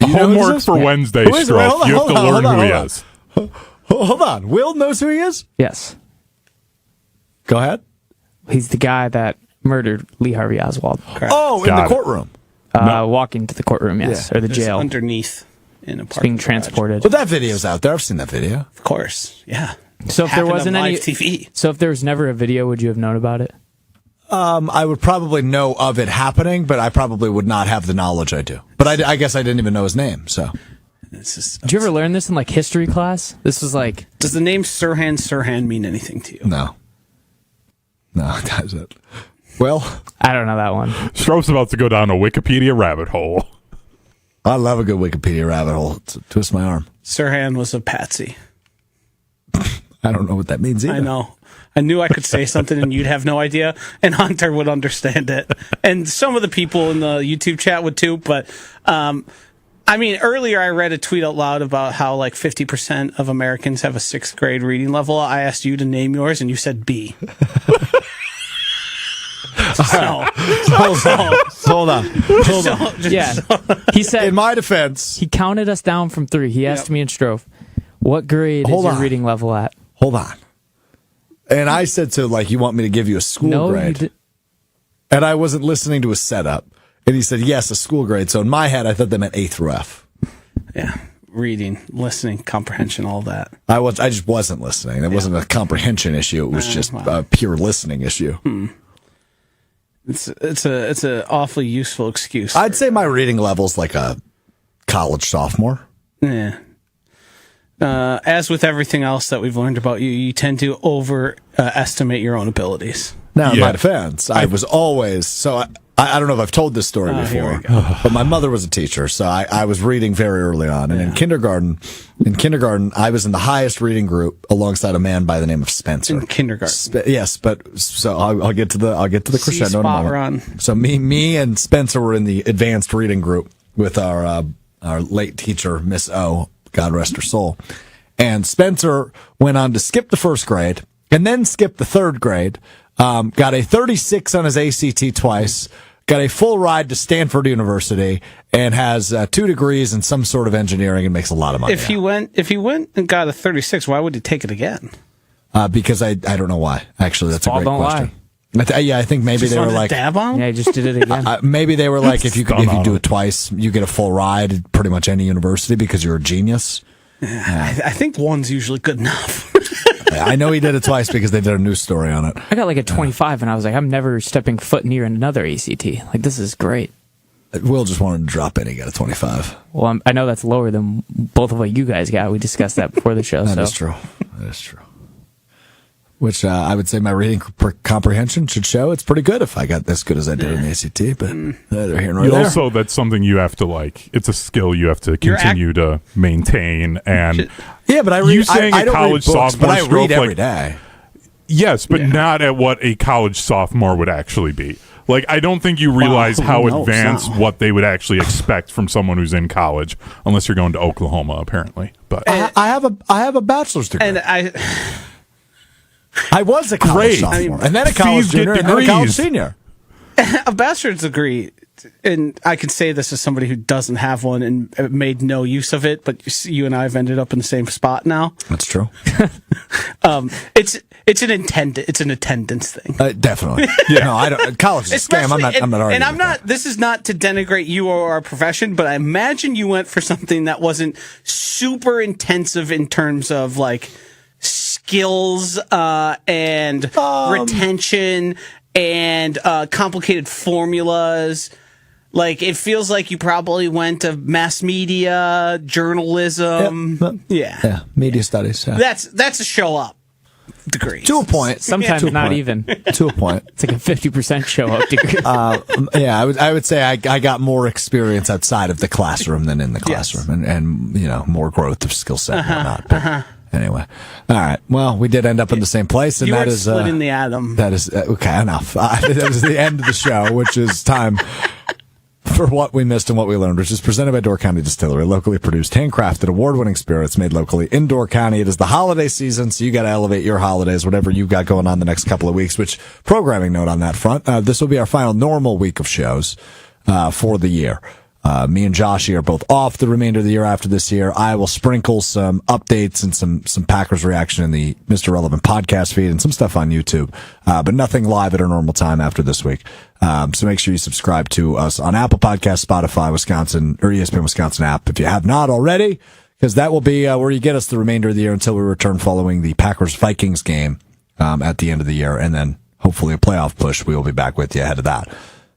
Homework for Wednesday, Who is it? Strouf. You have to learn who he hold on. is. Hold on. Will knows who he is? Yes. Go ahead. He's the guy that murdered Lee Harvey Oswald. Oh, in Got the it. courtroom. Walking to the courtroom, yes. Yeah. Or the Just jail. underneath in a Being transported. Well, that video's out there. I've seen that video. Of course, yeah. So if there Happened on wasn't live any TV. So if there was never a video, would you have known about it? I would probably know of it happening, but I probably would not have the knowledge I do. But I guess I didn't even know his name. So Did you ever learn this in like history class? This was like Does the name Sirhan mean anything to you? no, it doesn't. Well, I don't know that one. Strouf's about to go down a Wikipedia rabbit hole. I love a good Wikipedia rabbit hole. Twist my arm. Sirhan was a patsy. I don't know what that means either. I know. I knew I could say something and you'd have no idea, and Hunter would understand it. And some of the people in the YouTube chat would too, but I mean, earlier I read a tweet out loud about how like 50% of Americans have a 6th grade reading level. I asked you to name yours and you said B. Hold on. Yeah. He said In my defense, he counted us down from 3. He asked me and Strouf, what grade Hold is your on. reading level at? hold on. And I said to you want me to give you a school No, you grade. did. And I wasn't listening to his setup. And he said, yes, a school grade. So in my head, I thought they meant A through F. Yeah. Reading, listening, comprehension, all that. I just wasn't listening. It wasn't a comprehension issue. It was just a pure listening issue. It's a awfully useful excuse. I'd say my reading level's like a college sophomore. Yeah. As with everything else that we've learned about you, you tend to overestimate your own abilities. Now, in Yeah. my defense, I was always so. I don't know if I've told this story here before, we but my mother was a teacher, so I was reading very early on. And in kindergarten, I was in the highest reading group alongside a man by the name of Spencer. In kindergarten. Yes, but so I'll get to the crescendo in a spot moment. run. So me and Spencer were in the advanced reading group with our late teacher, Miss O, God rest her soul. And Spencer went on to skip the 1st grade and then skip the 3rd grade. Got a 36 on his ACT twice. Got a full ride to Stanford University and has 2 degrees in some sort of engineering and makes a lot of money. If he went and got a 36, why would he take it again? Because I don't know why. Actually, that's a Fall great don't question. lie. I think maybe Just they were wanted to like, dab on him? Yeah, he just did it again. maybe they were like, if you Stun on do him. it twice, you get a full ride at pretty much any university because you're a genius. I think one's usually good enough. I know he did it twice because they did a news story on it. I got like a 25, and I was like, I'm never stepping foot near another ACT. Like, this is great. Will just wanted to drop in. He got a 25. Well, I know that's lower than both of what you guys got. We discussed that before the show. That so. is true. That is true. Which I would say my reading comprehension should show it's pretty good if I got this good as I did in the ACT, but they're here nor You there. also, that's something you have to like. It's a skill you have to continue to maintain. And Yeah, but I read. You saying I a don't college read books, but I sophomore read Strouf, every like- day. yes, but not at what a college sophomore would actually be. Like, I don't think you realize who how knows advanced now? what they would actually expect from someone who's in college, unless you're going to Oklahoma, apparently. But I have a bachelor's degree. And I was a college Great. sophomore, and then a college Fees get junior, and then a college degrees. senior. a bachelor's degree, and I can say this as somebody who doesn't have one and made no use of it, but you and I have ended up in the same spot now. That's true. It's an attendance thing. Definitely. No, I don't. College is a scam. I'm not arguing. And I'm with not. that. This is not to denigrate you or our profession, but I imagine you went for something that wasn't super intensive in terms of like skills and retention and complicated formulas. Like, it feels like you probably went to mass media, journalism. Yeah, media studies. Yeah. That's a show up degree. To a point. Sometimes not even. To a point. It's like a 50% show up degree. Yeah, I would say I got more experience outside of the classroom than in the classroom, and more growth of skill set and whatnot. But anyway, all right. Well, we did end up in the same place, and You that were is split in the atom. That is okay. Enough. That is the end of the show, which is time for what we missed and what we learned, which is presented by Door County Distillery, locally produced, handcrafted, award-winning spirits made locally in Door County. It is the holiday season, so you got to elevate your holidays, whatever you got going on the next couple of weeks. Which, programming note on that front, this will be our final normal week of shows for the year. Me and Joshy are both off the remainder of the year after this year. I will sprinkle some updates and some Packers reaction in the Mr. Relevant podcast feed and some stuff on YouTube, but nothing live at our normal time after this week. So make sure you subscribe to us on Apple Podcasts, Spotify, Wisconsin, or ESPN Wisconsin app if you have not already, because that will be where you get us the remainder of the year until we return following the Packers-Vikings game at the end of the year, and then hopefully a playoff push. We will be back with you ahead of that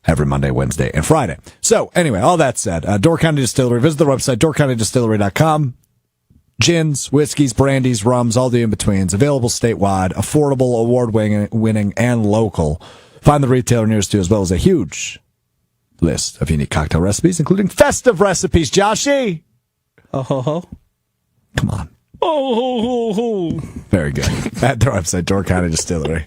every Monday, Wednesday, and Friday. So anyway, all that said, Door County Distillery, visit the website, doorcountydistillery.com. Gins, whiskeys, brandies, rums, all the in-betweens, available statewide, affordable, award-winning, and local. Find the retailer nearest you, as well as a huge list of unique cocktail recipes, including festive recipes. Joshy! Oh, ho, ho. Come on. Oh, ho, ho, ho. Very good. At their website, doorcountydistillery.com.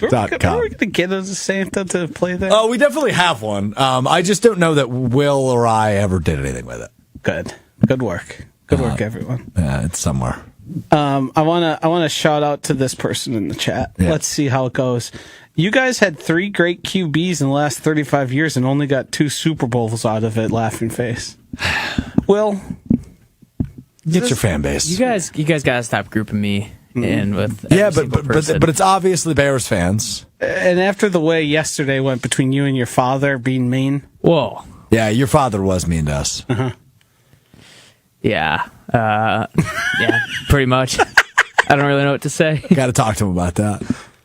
We're going to get a Santa to play there. Oh, we definitely have one. I just don't know that Will or I ever did anything with it. Good work. Good work, everyone. Yeah, it's somewhere. I wanna shout out to this person in the chat. Yeah. Let's see how it goes. You guys had 3 great QBs in the last 35 years and only got 2 Super Bowls out of it. Laughing face. Will, Get your fan base. You guys gotta stop grouping me in with but it's obviously Bears fans. and after the way yesterday went between you and your father being mean, Whoa. Yeah, your father was mean to us. Yeah. Yeah, pretty much. I don't really know what to say. Got to talk to him about that.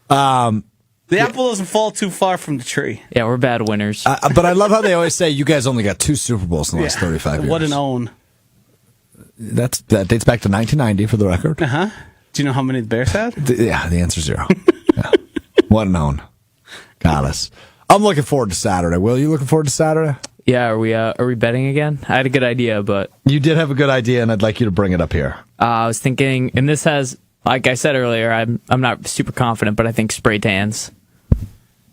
the apple doesn't fall too far from the tree. Yeah, we're bad winners. But I love how they always say you guys only got 2 Super Bowls in the last 35 years. What an own. That dates back to 1990 for the record. Do you know how many the Bears had? The answer's 0. Yeah. What an own. Got us. I'm looking forward to Saturday. Will, you looking forward to Saturday? Yeah, are we betting again? I had a good idea, but You did have a good idea, and I'd like you to bring it up here. I was thinking, and this has, like I said earlier, I'm not super confident, but I think spray tans.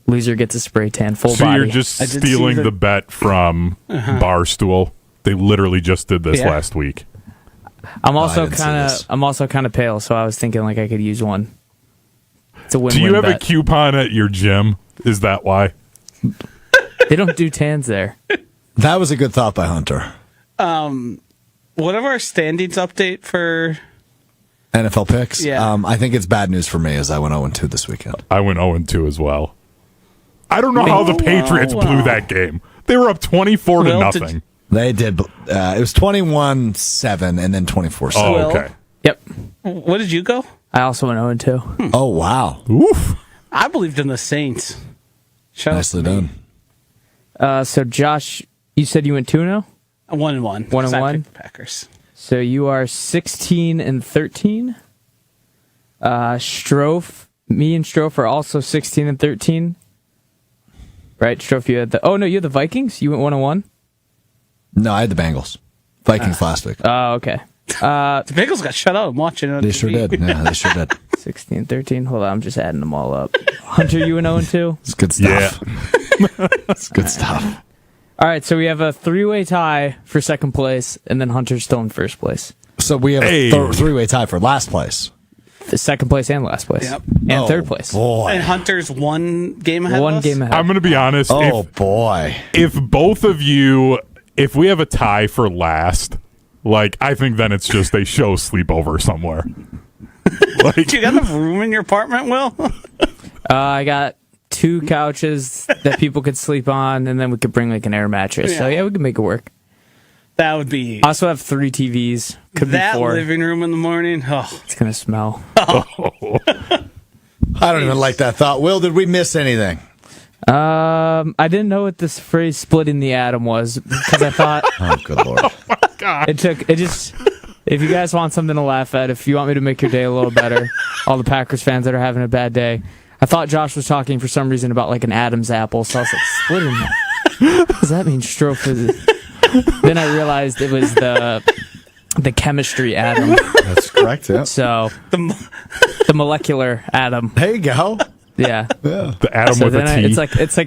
Loser gets a spray tan, full So body. you're just I did stealing see the bet from Barstool. They literally just did this last week. I'm also I didn't see this. kind of pale, so I was thinking like I could use one. It's a win-win. Do you have a bet. coupon at your gym? Is that why? They don't do tans there. That was a good thought by Hunter. Whatever our standings update for NFL picks. Yeah. I think it's bad news for me as I went 0-2 this weekend. I went 0-2 as well. I don't know how the Patriots blew that game. They were up 24 to Well, did nothing. They did. It was 21-7 and then 24-7. Oh, Well- okay. Yep. what did you go? I also went 0-2. Oh, wow. Oof. I believed in the Saints. Shout Nicely out to me. done. So Josh, you said you went 2-0? 1-1. 1-1? Packers. So you are 16-13. Me and Strouf are also 16-13. Right, Strouf, you had you had the Vikings? You went 1-1? No, I had the Bengals. Vikings last week. Oh, okay. The Bengals got shut out. I'm watching it on They TV. sure did. Yeah, they sure did. 16-13. Hold on, I'm just adding them all up. Hunter, you went 0-2? It's good stuff. It's good stuff. All right, so we have a 3-way tie for second place, and then Hunter's still in first place. So we have a 3-way tie for last place. The second place and last place. Yep. And third place. Boy. And Hunter's one game ahead of One us? game ahead. I'm going to be honest. Oh, boy. If both of you, if we have a tie for last, like, I think then it's just a show sleepover somewhere. Like, Do you got enough room in your apartment, Will? I got 2 couches that people could sleep on, and then we could bring like an air mattress. So yeah, we could make it work. That would be... I also have 3 TVs. Could that be 4. living room in the morning. Oh, It's gonna smell. I don't even like that thought. Will, did we miss anything? I didn't know what this phrase "splitting the atom" was because I thought Oh, good Lord. if you guys want something to laugh at, if you want me to make your day a little better, all the Packers fans that are having a bad day, I thought Josh was talking for some reason about like an Adam's apple, so I was like, splitting that. Does that mean Strouf is... Then I realized it was the chemistry atom. That's correct, yeah. So the molecular atom. There you go. Yeah. The atom So with a then T. it's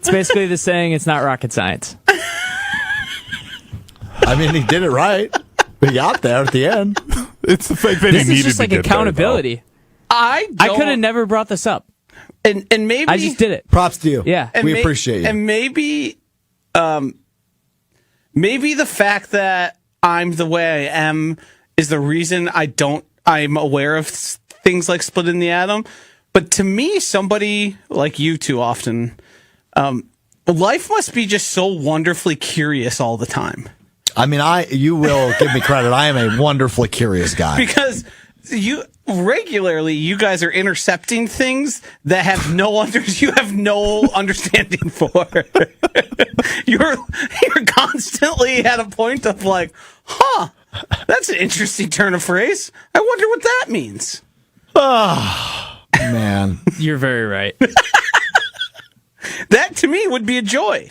basically the saying it's not rocket science. I mean, he did it right. He got there at the end. It's the fact that This he is needed just to like get accountability. I could have never brought this up. and maybe I just did it. Props to you. Yeah. and We appreciate you. And maybe the fact that I'm the way I am is the reason I'm aware of things like splitting the atom. But to me, somebody like you too often, life must be just so wonderfully curious all the time. I mean, you will give me credit. I am a wonderfully curious guy. Because you guys are intercepting things that you have no understanding for. You're constantly at a point of like, that's an interesting turn of phrase. I wonder what that means. Man. You're very right. That to me would be a joy.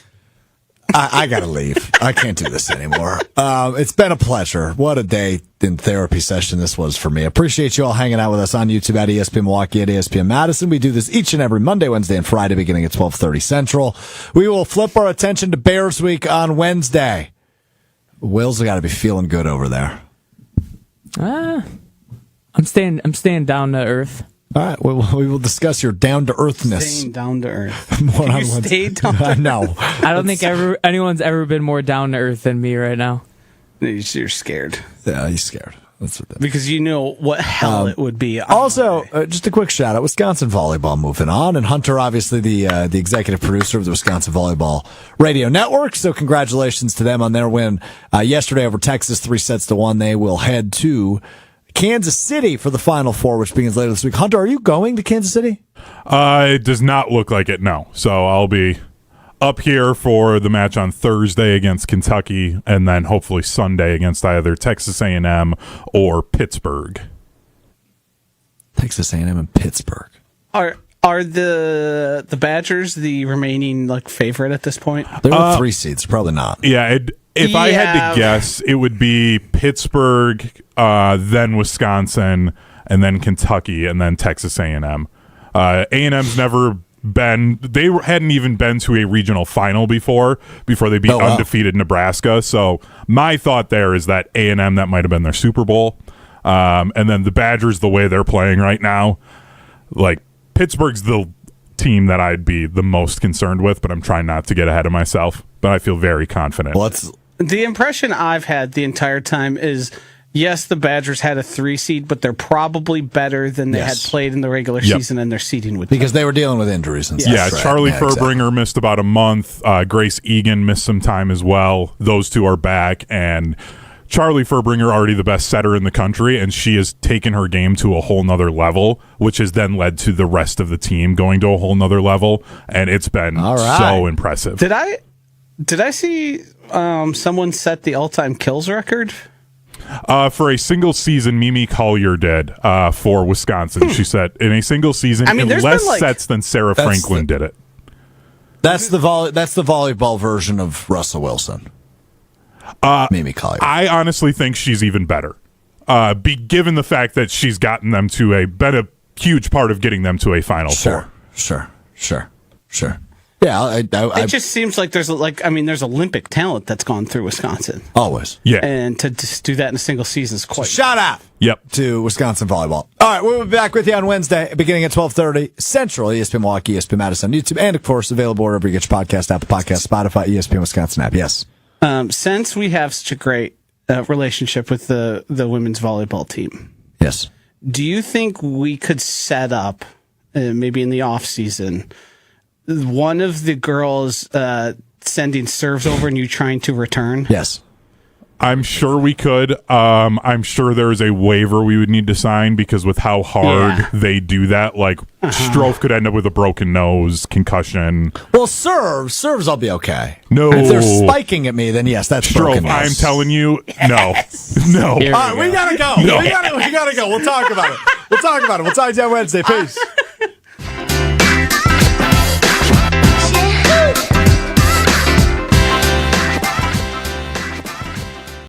I gotta leave. I can't do this anymore. It's been a pleasure. What a day in therapy session this was for me. Appreciate you all hanging out with us on YouTube at ESPN Milwaukee, at ESPN Madison. We do this each and every Monday, Wednesday, and Friday beginning at 12:30 Central. We will flip our attention to Bears Week on Wednesday. Will's got to be feeling good over there. I'm staying down to earth. All right, we will discuss your down-to-earthness. Staying down to earth. More Can on you Wednesday. stay down to I know. I don't think anyone's ever been more down to earth than me right now. You're scared. Yeah, he's scared. That's what that is. Because you know what hell it would be. Also, just a quick shout out, Wisconsin volleyball moving on, and Hunter, obviously the executive producer of the Wisconsin Volleyball Radio Network. So congratulations to them on their win yesterday over Texas, 3-1. They will head to Kansas City for the Final Four, which begins later this week. Hunter, are you going to Kansas City? It does not look like it, no. So I'll be up here for the match on Thursday against Kentucky, and then hopefully Sunday against either Texas A&M or Pittsburgh. Texas A&M and Pittsburgh. Are the Badgers the remaining favorite at this point? They're the 3 seeds, probably not. Yeah, if I had Yeah. to guess, it would be Pittsburgh, then Wisconsin, and then Kentucky, and then Texas A&M. A&M's never been, they hadn't even been to a regional final before they beat undefeated Nebraska. So my thought there is that A&M, that might have been their Super Bowl. And then the Badgers, the way they're playing right now, Pittsburgh's the team that I'd be the most concerned with, but I'm trying not to get ahead of myself. But I feel very confident. The impression I've had the entire time is, yes, the Badgers had a 3 seed, but they're probably better than they had played in the regular season, and their seeding would because they were dealing with injuries and stuff. Yeah, right. Charlie Yeah, Furbringer missed about a month. Grace Egan missed some time as well. Those two are back, and Charlie Furbringer, already the best setter in the country, and she has taken her game to a whole nother level, which has then led to the rest of the team going to a whole nother level, and it's been so impressive. Did I see someone set the all-time kills record? For a single season, Mimi Collier did for Wisconsin. She said in a single season, less sets than Sarah Franklin did it. That's the volleyball version of Russell Wilson. Mimi Collier. I honestly think she's even better. Given the fact that she's gotten them been a huge part of getting them to a Final Four. Sure. Yeah, It just seems like there's Olympic talent that's gone through Wisconsin. Always. Yeah. And to just do that in a single season is quite... Shout out to Wisconsin volleyball. All right, we'll be back with you on Wednesday, beginning at 12:30 Central, ESPN Milwaukee, ESPN Madison on YouTube, and, of course, available wherever you get your podcast, Apple Podcasts, Spotify, ESPN Wisconsin app. Yes. Since we have such a great relationship with the women's volleyball team, Yes. do you think we could set up, maybe in the off season, one of the girls sending serves over and you trying to return? Yes. I'm sure we could. I'm sure there is a waiver we would need to sign because with how hard they do that, like Strouf could end up with a broken nose, concussion. Well, serves, I'll be okay. No. If they're spiking at me, then yes, that's broken Strouf, nose. I'm telling you, no. No. Here All right, we gotta go. No. We gotta go. We'll talk about it. We'll talk to you on Wednesday. Peace.